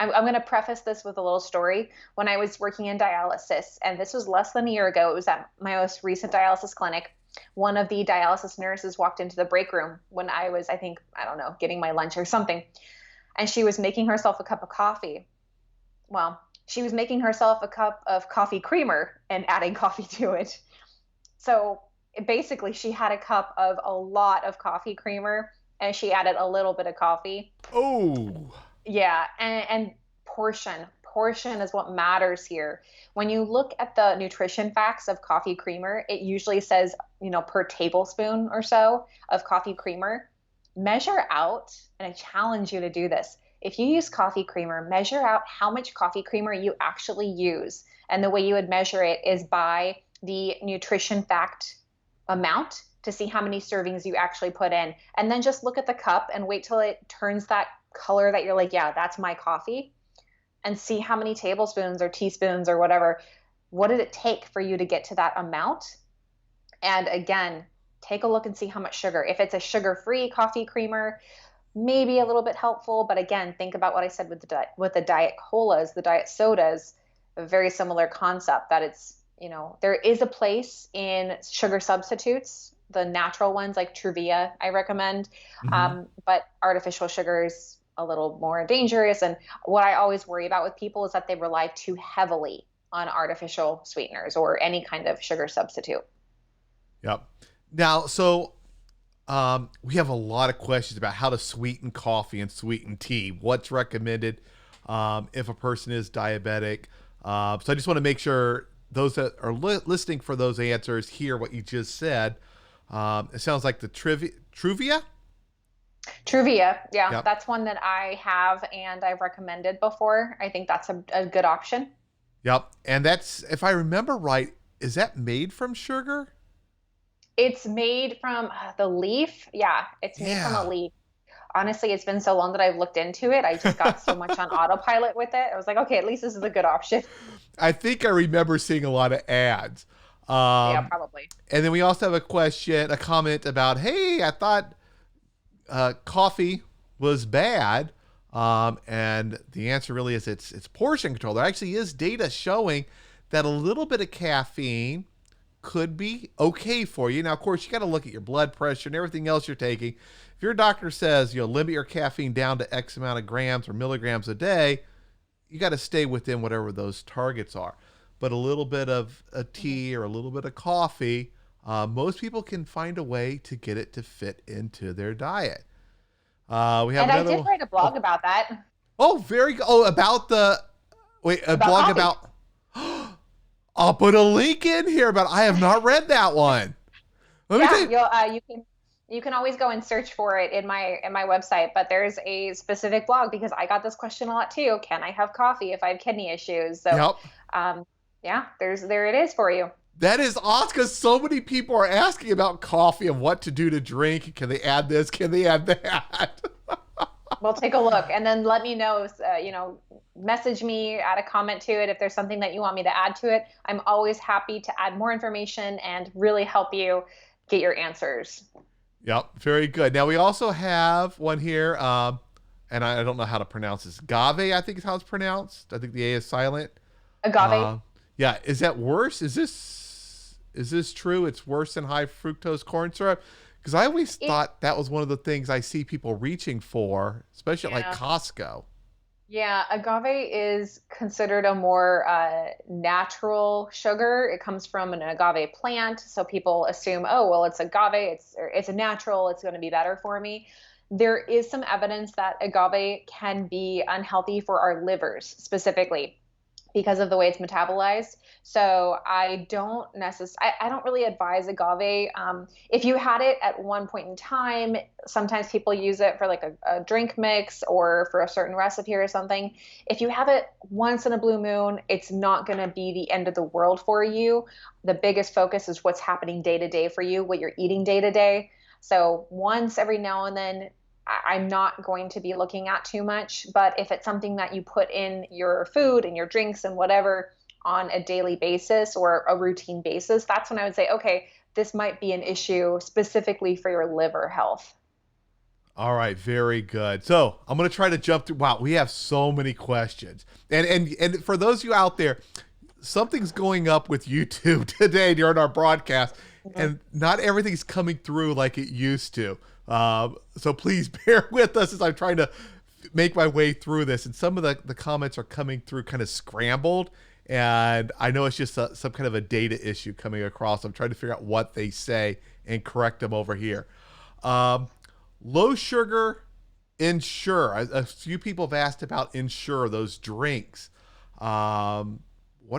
I'm going to preface this with a little story. When I was working in dialysis, and this was less than a year ago, it was at my most recent dialysis clinic. One of the dialysis nurses walked into the break room when I was, I don't know, getting my lunch or something. And she was making herself a cup of coffee. Well, she was making herself a cup of coffee creamer and adding coffee to it. So basically, she had a cup of a lot of coffee creamer and she added a little bit of coffee. Oh. Yeah, and portion is what matters here. When you look at the nutrition facts of coffee creamer, it usually says, per tablespoon or so of coffee creamer. Measure out, and I challenge you to do this. If you use coffee creamer, measure out how much coffee creamer you actually use. And the way you would measure it is by the nutrition fact amount to see how many servings you actually put in. And then just look at the cup and wait till it turns that color that you're like, yeah, that's my coffee, and see how many tablespoons or teaspoons or whatever. What did it take for you to get to that amount? And again, take a look and see how much sugar. If it's a sugar-free coffee creamer, maybe a little bit helpful. But again, think about what I said with the diet colas, the diet sodas, a very similar concept that it's, there is a place in sugar substitutes, the natural ones like Truvia, I recommend. But artificial sugars, a little more dangerous. And what I always worry about with people is that they rely too heavily on artificial sweeteners or any kind of sugar substitute. Yep. Now, so we have a lot of questions about how to sweeten coffee and sweeten tea. What's recommended if a person is diabetic? So I just want to make sure those that are listening for those answers hear what you just said. It sounds like the Truvia? Truvia, yeah, Yep. That's one that I have and I've recommended before. I think that's a good option. Yep. And that's, if I remember right, is that made from sugar? It's made from the leaf. Yeah, it's made from a leaf. Honestly, it's been so long that I've looked into it. I just got so much on autopilot with it. I was like, okay, at least this is a good option. I think I remember seeing a lot of ads. Yeah, probably. And then we also have a comment about, hey, I thought coffee was bad. And the answer really is it's portion control. There actually is data showing that a little bit of caffeine could be okay for you. Now, of course, you got to look at your blood pressure and everything else you're taking. If your doctor says, limit your caffeine down to X amount of grams or milligrams a day, you got to stay within whatever those targets are. But a little bit of a tea or a little bit of coffee, most people can find a way to get it to fit into their diet. We have I did write a blog about that. Oh, very good. Oh, about the, wait, a blog coffee. about, I'll put a link in here, but I have not read that one. Let me tell you. You can always go and search for it in my website, but there's a specific blog because I got this question a lot too. Can I have coffee if I have kidney issues? So, Yep. yeah, there it is for you. That is awesome because so many people are asking about coffee and what to do to drink. Can they add this? Can they add that? Well, take a look and then let me know, message me, add a comment to it if there's something that you want me to add to it. I'm always happy to add more information and really help you get your answers. Yep, very good. Now we also have one here, and I don't know how to pronounce this. Agave, I think is how it's pronounced. I think the A is silent. Agave. Yeah, is that worse? Is this true? It's worse than high fructose corn syrup? Because I always thought that was one of the things I see people reaching for, especially at like Costco. Yeah, agave is considered a more natural sugar. It comes from an agave plant, so people assume, oh, well, it's agave, it's a natural, it's going to be better for me. There is some evidence that agave can be unhealthy for our livers specifically because of the way it's metabolized. So I don't really advise agave. If you had it at one point in time, sometimes people use it for like a drink mix or for a certain recipe or something. If you have it once in a blue moon, it's not going to be the end of the world for you. The biggest focus is what's happening day to day for you, what you're eating day to day. So once every now and then, I'm not going to be looking at too much, but if it's something that you put in your food and your drinks and whatever on a daily basis or a routine basis, that's when I would say, okay, this might be an issue specifically for your liver health. All right, very good. So I'm going to try to jump through. Wow, we have so many questions. And for those of you out there, something's going up with YouTube today during our broadcast, and not everything's coming through like it used to. So please bear with us as I'm trying to make my way through this. And some of the comments are coming through kind of scrambled. And I know it's just some kind of a data issue coming across. I'm trying to figure out what they say and correct them over here. Low sugar Ensure. A few people have asked about Ensure, those drinks. What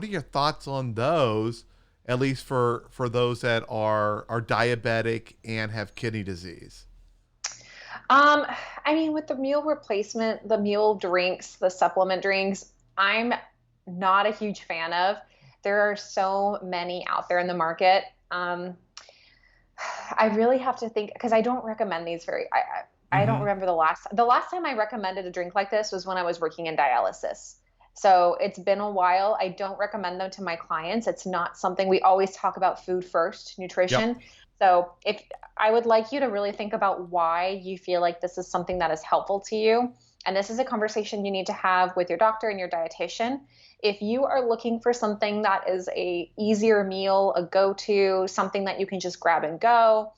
are your thoughts on those, at least for those that are diabetic and have kidney disease? I mean, with the meal replacement, the meal drinks, the supplement drinks, I'm not a huge fan of. There are so many out there in the market. I really have to think because I don't recommend these I don't remember the last time I recommended a drink like this was when I was working in dialysis. So it's been a while. I don't recommend them to my clients. It's not something we always talk about food first, nutrition. Yep. So if I would like you to really think about why you feel like this is something that is helpful to you. And this is a conversation you need to have with your doctor and your dietitian. If you are looking for something that is a easier meal, a go-to, something that you can just grab and go,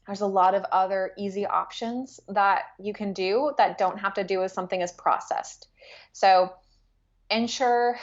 there's a lot of other easy options that you can do that don't have to do with something as processed. So Ensure,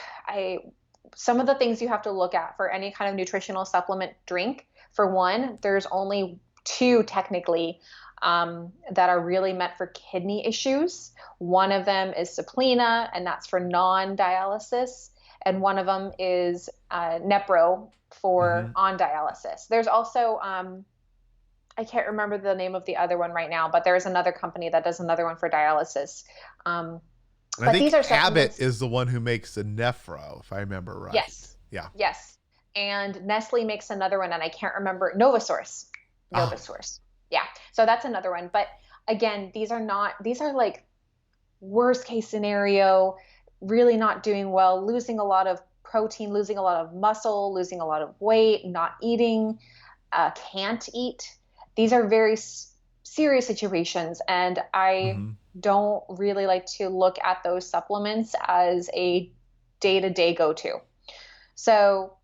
some of the things you have to look at for any kind of nutritional supplement drink. For one, there's only two technically that are really meant for kidney issues. One of them is Saplina, and that's for non-dialysis. And one of them is Nepro for on dialysis. There's also, I can't remember the name of the other one right now, but there's another company that does another one for dialysis. I think Abbott is the one who makes the Nephro, if I remember right. Yes. Yeah. Yes. And Nestle makes another one, and I can't remember. Novasource. Yeah. So that's another one. But again, these are like worst case scenario, really not doing well, losing a lot of protein, losing a lot of muscle, losing a lot of weight, not eating, can't eat. These are very serious situations. And I don't really like to look at those supplements as a day-to-day go-to. So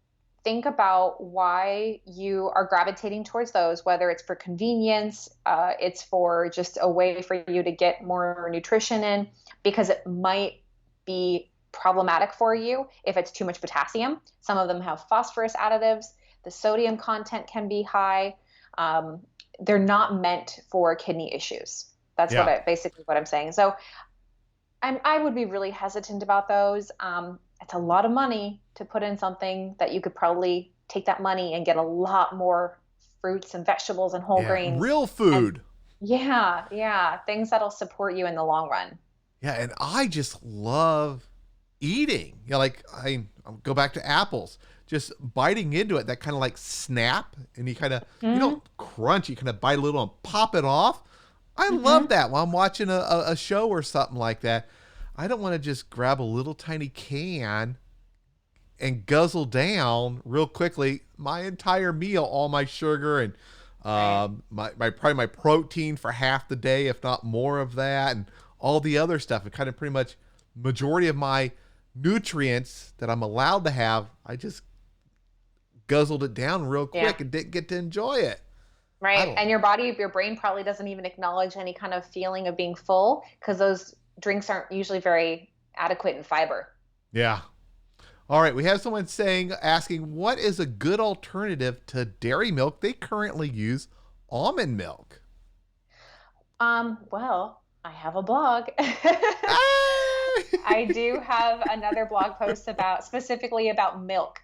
think about why you are gravitating towards those, whether it's for convenience, it's for just a way for you to get more nutrition in, because it might be problematic for you if it's too much potassium. Some of them have phosphorus additives. The sodium content can be high. They're not meant for kidney issues. That's basically what I'm saying. So I would be really hesitant about those. it's a lot of money to put in something that you could probably take that money and get a lot more fruits and vegetables and whole Yeah, grains. real And food. yeah, things that'll support you in the long run. Yeah, and I just love eating. Like I'll go back to apples. Just biting into it, that kind of like snap, and you Hmm. don't crunch, you kind of bite a little and pop it off. I love Hmm. that while I'm watching a show or something like that. I don't want to just grab a little tiny can and guzzle down real quickly my entire meal, all my sugar and Right. my probably my protein for half the day, if not more of that, and all the other stuff. And kind of pretty much majority of my nutrients that I'm allowed to have, I just guzzled it down real Yeah. quick and didn't get to enjoy it. I Right. don't. And your body, your brain probably doesn't even acknowledge any kind of feeling of being full because those drinks aren't usually very adequate in fiber. Yeah. All right. We have someone asking, what is a good alternative to dairy milk? They currently use almond milk. Well, I have a blog. I Hey! do have another blog post specifically about milk,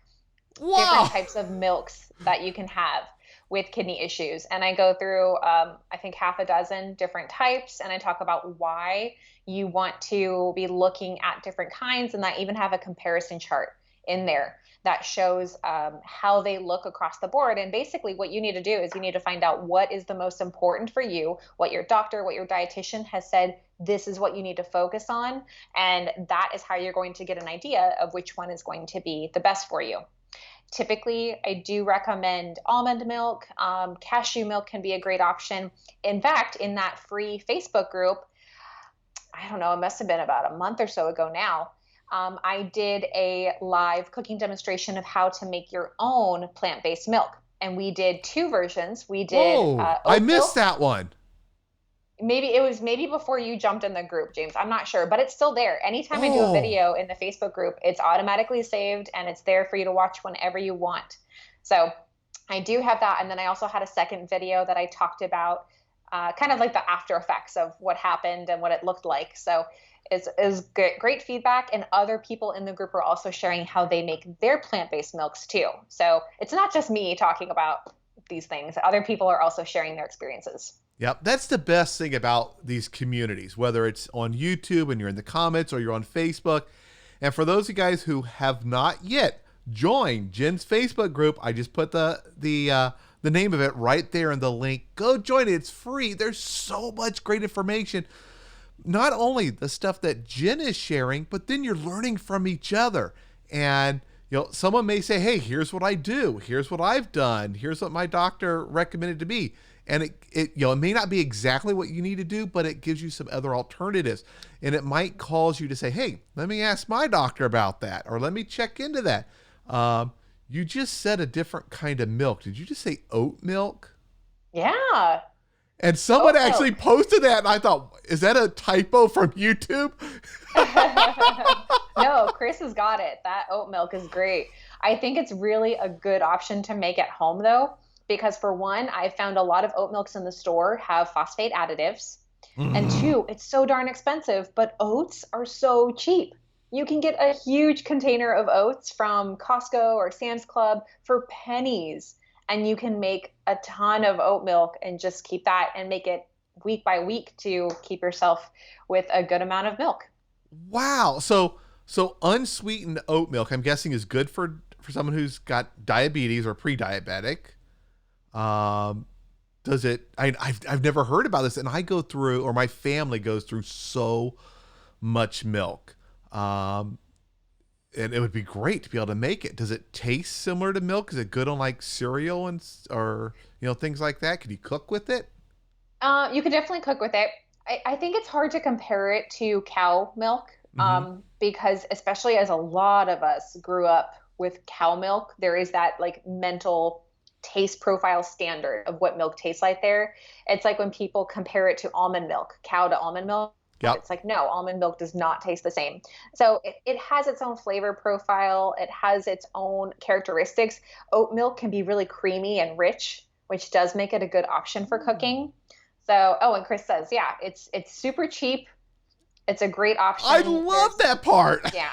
different Wow. types of milks that you can have with kidney issues. And I go through, I think, half a dozen different types, and I talk about why you want to be looking at different kinds, and I even have a comparison chart in there that shows how they look across the board. And basically, what you need to do is you need to find out what is the most important for you, what your doctor, what your dietitian has said, this is what you need to focus on. And that is how you're going to get an idea of which one is going to be the best for you. Typically, I do recommend almond milk. Cashew milk can be a great option. In fact, in that free Facebook group, I don't know, it must have been about a month or so ago now. I did a live cooking demonstration of how to make your own plant-based milk. And we did two versions. We did Whoa. I oat missed milk. that one. Maybe before you jumped in the group, James. I'm not sure, but it's still there. Anytime I do a Oh. video in the Facebook group, it's automatically saved and it's there for you to watch whenever you want. So I do have that. And then I also had a second video that I talked about kind of like the after effects of what happened and what it looked like. So it's great feedback. And other people in the group are also sharing how they make their plant-based milks too. So it's not just me talking about these things. Other people are also sharing their experiences. Yep, that's the best thing about these communities, whether it's on YouTube and you're in the comments or you're on Facebook. And for those of you guys who have not yet joined Jen's Facebook group, I just put the name of it right there in the link. Go join it. It's free. There's so much great information. Not only the stuff that Jen is sharing, but then you're learning from each other. And someone may say, "Hey, here's what I do. Here's what I've done. Here's what my doctor recommended to me." And it may not be exactly what you need to do, but it gives you some other alternatives. And it might cause you to say, "Hey, let me ask my doctor about that," or "Let me check into that." You just said a different kind of milk. Did you just say oat milk? Yeah, And someone oat actually milk. posted that, and I thought, is that a typo from YouTube? No, Chris has got it. That oat milk is great. I think it's really a good option to make at home though, because for one, I found a lot of oat milks in the store have phosphate additives. And Mm. two, it's so darn expensive, but oats are so cheap. You can get a huge container of oats from Costco or Sam's Club for pennies, and you can make a ton of oat milk and just keep that and make it week by week to keep yourself with a good amount of milk. Wow. So unsweetened oat milk, I'm guessing, is good for someone who's got diabetes or pre-diabetic. Um, does it? I've never heard about this, and I go through, or my family goes through, so much milk. Um, and it would be great to be able to make it. Does it taste similar to milk? Is it good on like cereal or things like that? Could you cook with it? You could definitely cook with it. I think it's hard to compare it to cow milk Mm-hmm. because, especially as a lot of us grew up with cow milk, there is that like mental taste profile standard of what milk tastes like there. It's like when people compare it to almond milk, cow to almond milk. Yep. It's like, no, almond milk does not taste the same. So it has its own flavor profile, it has its own characteristics. Oat milk can be really creamy and rich, which does make it a good option for cooking. So, oh, and Chris says, yeah, it's super cheap. It's a great I option. love that part. Yeah,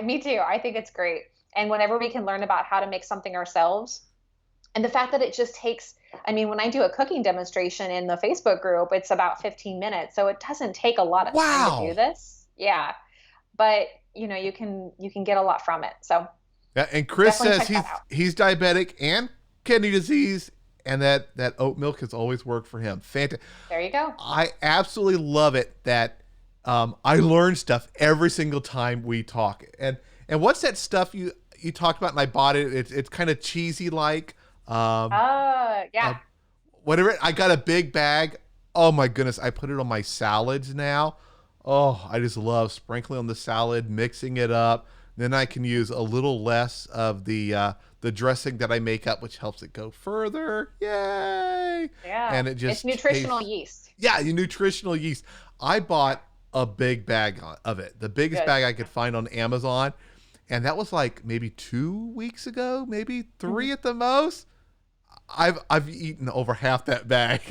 Me too. I think it's great. And whenever we can learn about how to make something ourselves, and the fact that it just takes, I mean, when I do a cooking demonstration in the Facebook group, it's about 15 minutes. So it doesn't take a lot of time to do Wow. this. Yeah. But you can get a lot from it. So Yeah, and Chris definitely says check that out. he's diabetic and kidney disease, and that oat milk has always worked for him. Fantastic. There you go. I absolutely love it that I learn stuff every single time we talk. And what's that stuff you talked about? And I bought it. It's kind of cheesy like. Yeah. Whatever. I got a big bag. Oh my goodness! I put it on my salads now. Oh, I just love sprinkling on the salad, mixing it up. Then I can use a little less of the dressing that I make up, which helps it go further. Yay! Yeah. And it It's just nutritional tastes. yeast. Yeah, your nutritional yeast. I bought a big bag of it, the biggest Good. bag I could find on Amazon, and that was like maybe 2 weeks ago, maybe three at the most. I've eaten over half that bag.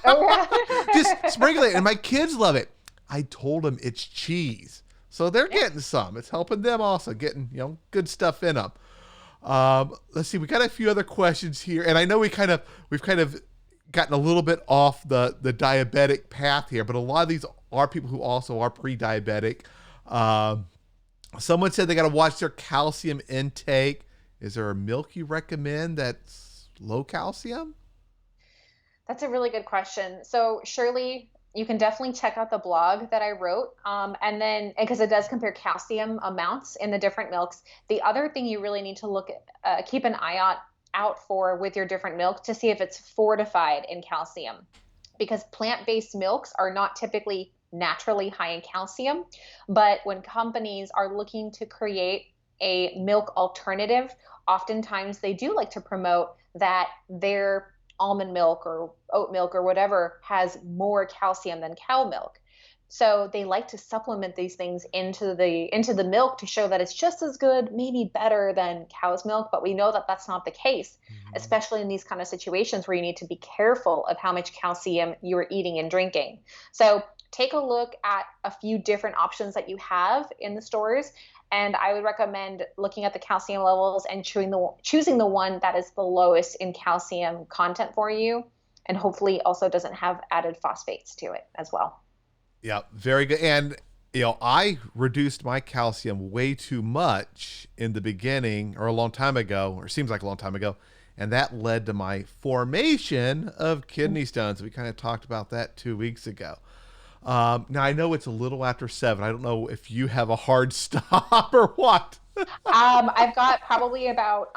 Oh, Just yeah. sprinkle it, and my kids love it. I told them it's cheese, so they're Yeah. getting some. It's helping them also getting good stuff in them. Let's see, we got a few other questions here, and I know we've kind of gotten a little bit off the diabetic path here, but a lot of these are people who also are pre-diabetic. Um, Someone said they got to watch their calcium intake. Is there a milk you recommend that's low calcium? That's a really good question. So, Shirley, you can definitely check out the blog that I wrote. And then, because it does compare calcium amounts in the different milks. The other thing you really need to look at, keep an eye out for with your different milk to see if it's fortified in calcium. Because plant-based milks are not typically naturally high in calcium. But when companies are looking to create a milk alternative, oftentimes they do like to promote that their almond milk or oat milk or whatever has more calcium than cow milk. So they like to supplement these things into the milk to show that it's just as good, maybe better than cow's milk, but we know that that's not the case, Mhm. especially in these kind of situations where you need to be careful of how much calcium you are eating and drinking. So take a look at a few different options that you have in the stores, and I would recommend looking at the calcium levels and choosing the one that is the lowest in calcium content for you, and hopefully also doesn't have added phosphates to it as well. Yeah, very good. And I reduced my calcium way too much in the beginning, or a long time ago, or seems like a long time ago, and that led to my formation of kidney stones. We kind of talked about that 2 weeks ago. Now I know it's a little after 7. I don't know if you have a hard stop or what. I've got probably about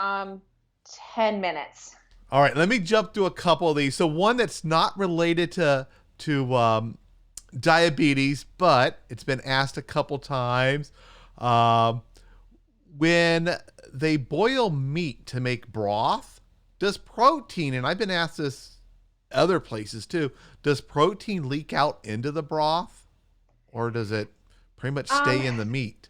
10 minutes. All right, let me jump through a couple of these. So one that's not related to diabetes, but it's been asked a couple times. Um, when they boil meat to make broth, does protein, and I've been asked this other places too, does protein leak out into the broth, or does it pretty much Um, stay in the meat?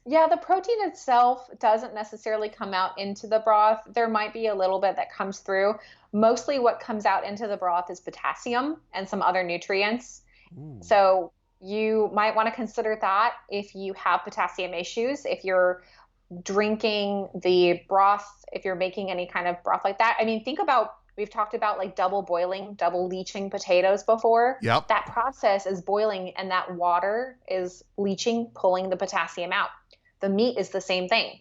yeah, the protein itself doesn't necessarily come out into the broth. There might be a little bit that comes through. Mostly what comes out into the broth is potassium and some other nutrients. Ooh. So you might want to consider that if you have potassium issues, if you're drinking the broth, if you're making any kind of broth like that. I mean, think about, we've talked about like double boiling, double leaching potatoes before. Yep. That process is boiling and that water is leaching, pulling the potassium out. The meat is the same thing.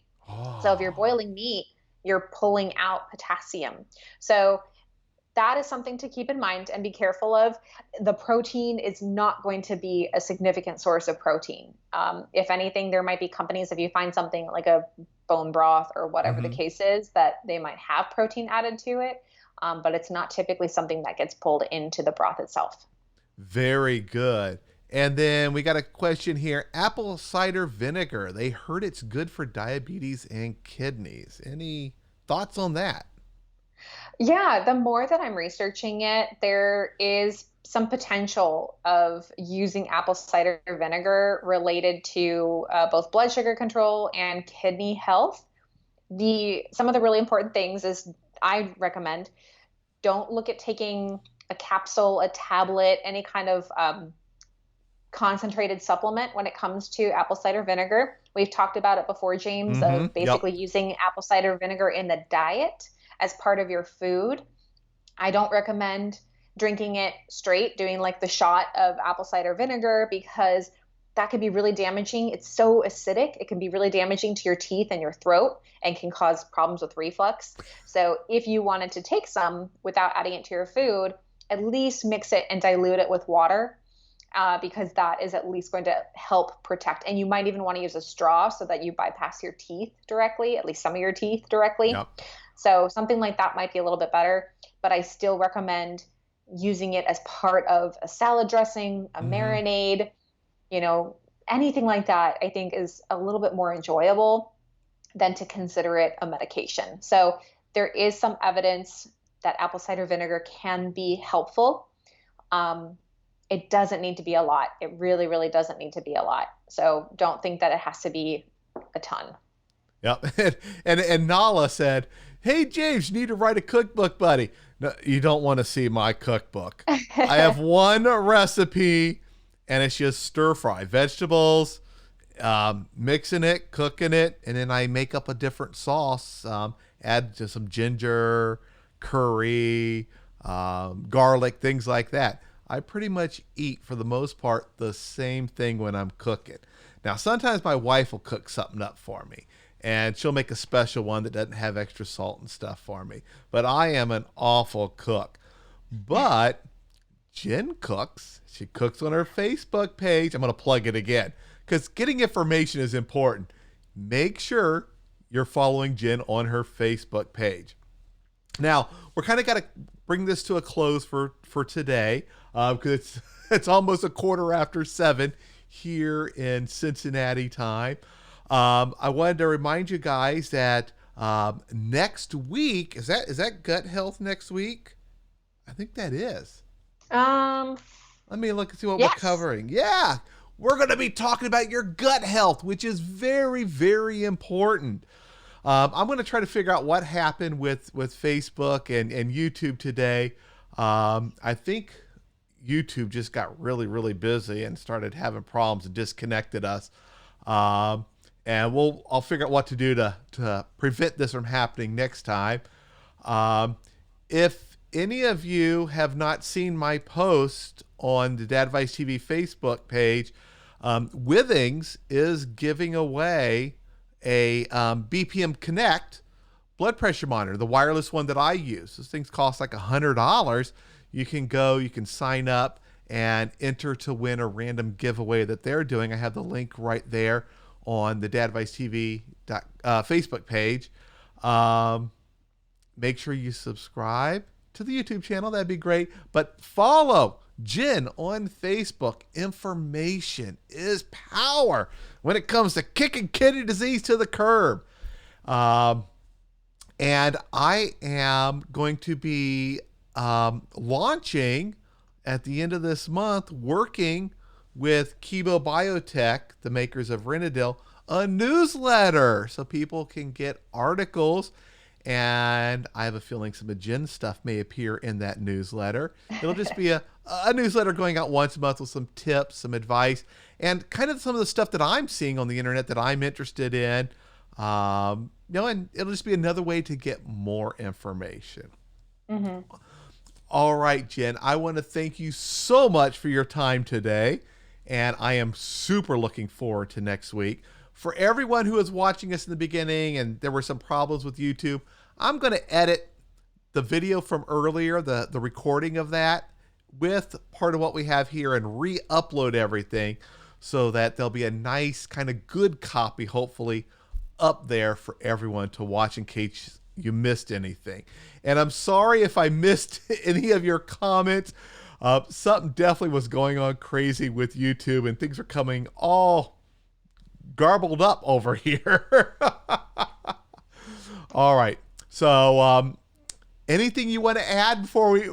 So if you're Oh, boiling meat, you're pulling out potassium. So that is something to keep in mind and be careful of. The protein is not going to be a significant source of protein. If anything, there might be companies, if you find something like a bone broth or whatever the hmm, case is, that they might have protein added to it, but it's not typically something that gets pulled into the broth itself. very good. And then we got a question here. Apple cider vinegar. They heard it's good for diabetes and kidneys. Any thoughts on that? Yeah, the more that I'm researching it, there is some potential of using apple cider vinegar related to both blood sugar control and kidney health. The Some of the really important things is I recommend don't look at taking a capsule, a tablet, any kind of concentrated supplement when it comes to apple cider vinegar. We've talked about it before, James, Mm-hmm. of basically using apple cider vinegar in the diet as part of your food. I don't recommend drinking it straight, doing like the shot of apple cider vinegar, because that can be really damaging. It's so acidic. It can be really damaging to your teeth and your throat and can cause problems with reflux. So if you wanted to take some without adding it to your food, at least mix it and dilute it with water, because that is at least going to help protect. And you might even want to use a straw so that you bypass your teeth directly, at least some of your teeth directly. Yep. So something like that might be a little bit better, but I still recommend using it as part of a salad dressing, a marinade, anything like that, I think is a little bit more enjoyable than to consider it a medication. So there is some evidence that apple cider vinegar can be helpful. It doesn't need to be a lot. It really, really doesn't need to be a lot. So don't think that it has to be a ton. Yep. And Nala said, "Hey, James, you need to write a cookbook, buddy." No, you don't want to see my cookbook. I have one recipe, and it's just stir fry vegetables, mixing it, cooking it, and then I make up a different sauce, add just some ginger, curry, garlic, things like that. I pretty much eat, for the most part, the same thing when I'm cooking. Now, sometimes my wife will cook something up for me, and she'll make a special one that doesn't have extra salt and stuff for me. But I am an awful cook. But Jen cooks. She cooks on her Facebook page. I'm going to plug it again because getting information is important. Make sure you're following Jen on her Facebook page. Now, we're kind of got to bring this to a close for today because it's almost 7:15 here in Cincinnati time. I wanted to remind you guys that next week, is that gut health next week? I think that is. Let me look and see what we're covering. Yeah, we're going to be talking about your gut health, which is very, very important. I'm going to try to figure out what happened with Facebook and YouTube today. I think YouTube just got really, really busy and started having problems and disconnected us. And I'll figure out what to do to prevent this from happening next time. If any of you have not seen my post on the Dadvice TV Facebook page, Withings is giving away a BPM Connect blood pressure monitor, the wireless one that I use. This thing's cost like $100. You can sign up and enter to win a random giveaway that they're doing. I have the link right there on the Dadvice TV Facebook page. Make sure you subscribe to the YouTube channel. That'd be great. But follow Jen on Facebook. Information is power when it comes to kicking kidney disease to the curb. And I am going to be launching at the end of this month, working with Kibo Biotech, the makers of Renal, a newsletter so people can get articles. And I have a feeling some of Jen's stuff may appear in that newsletter. It'll just be a newsletter going out once a month with some tips, some advice, and kind of some of the stuff that I'm seeing on the internet that I'm interested in. And it'll just be another way to get more information. Mm-hmm. All right, Jen, I want to thank you so much for your time today. And I am super looking forward to next week. For everyone who was watching us in the beginning and there were some problems with YouTube, I'm going to edit the video from earlier, the recording of that, with part of what we have here and re-upload everything so that there'll be a nice kind of good copy, hopefully, up there for everyone to watch in case you missed anything. And I'm sorry if I missed any of your comments. Something definitely was going on crazy with YouTube and things are coming all garbled up over here. All right. So anything you want to add before we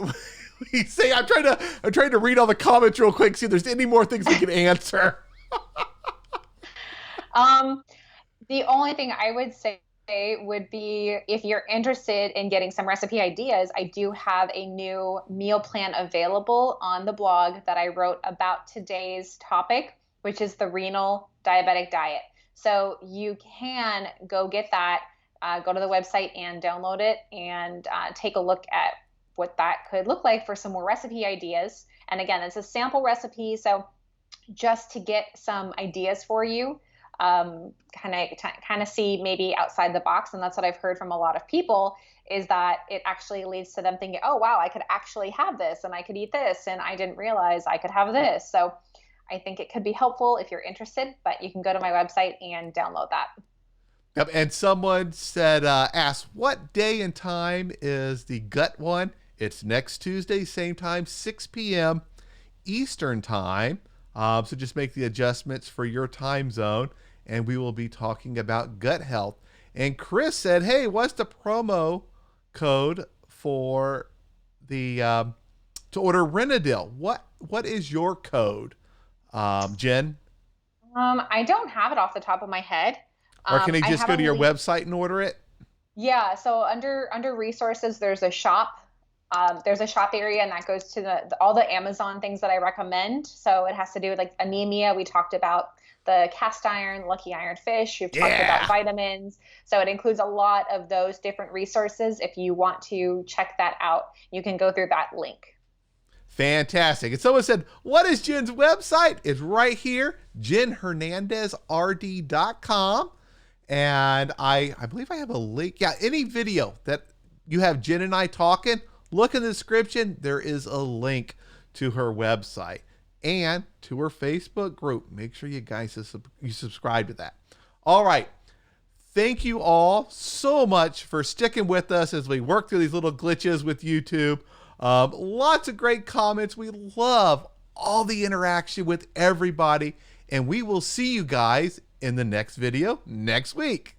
say? I'm trying to read all the comments real quick, see if there's any more things we can answer. The only thing I would say say would be, if you're interested in getting some recipe ideas, I do have a new meal plan available on the blog that I wrote about today's topic, which is the renal diabetic diet. So you can go get that, go to the website and download it, and take a look at what that could look like for some more recipe ideas. And again, it's a sample recipe, so just to get some ideas for you, kind of see maybe outside the box. And that's what I've heard from a lot of people, is that it actually leads to them thinking, oh wow, I could actually have this, and I could eat this, and I didn't realize I could have this. So I think it could be helpful if you're interested, but you can go to my website and download that. Yep. And someone said, asked, what day and time is the gut one? It's next Tuesday, same time, 6 p.m. Eastern time. So just make the adjustments for your time zone, and we will be talking about gut health. And Chris said, hey, what's the promo code for the to order Renadil? What is your code, Jen? I don't have it off the top of my head. Or can he just go to your website and order it? Yeah, so under resources, there's a shop. There's a shop area, and that goes to all the Amazon things that I recommend. So it has to do with like anemia. We talked about the cast iron, lucky iron fish. We've talked about vitamins. So it includes a lot of those different resources. If you want to check that out, you can go through that link. Fantastic. And someone said, what is Jen's website? It's right here, jenhernandezrd.com. And I believe I have a link. Yeah, any video that you have Jen and I talking, look in the description. There is a link to her website and to her Facebook group. Make sure you guys you subscribe to that. All right. Thank you all so much for sticking with us as we work through these little glitches with YouTube. Lots of great comments. We love all the interaction with everybody. And we will see you guys in the next video next week.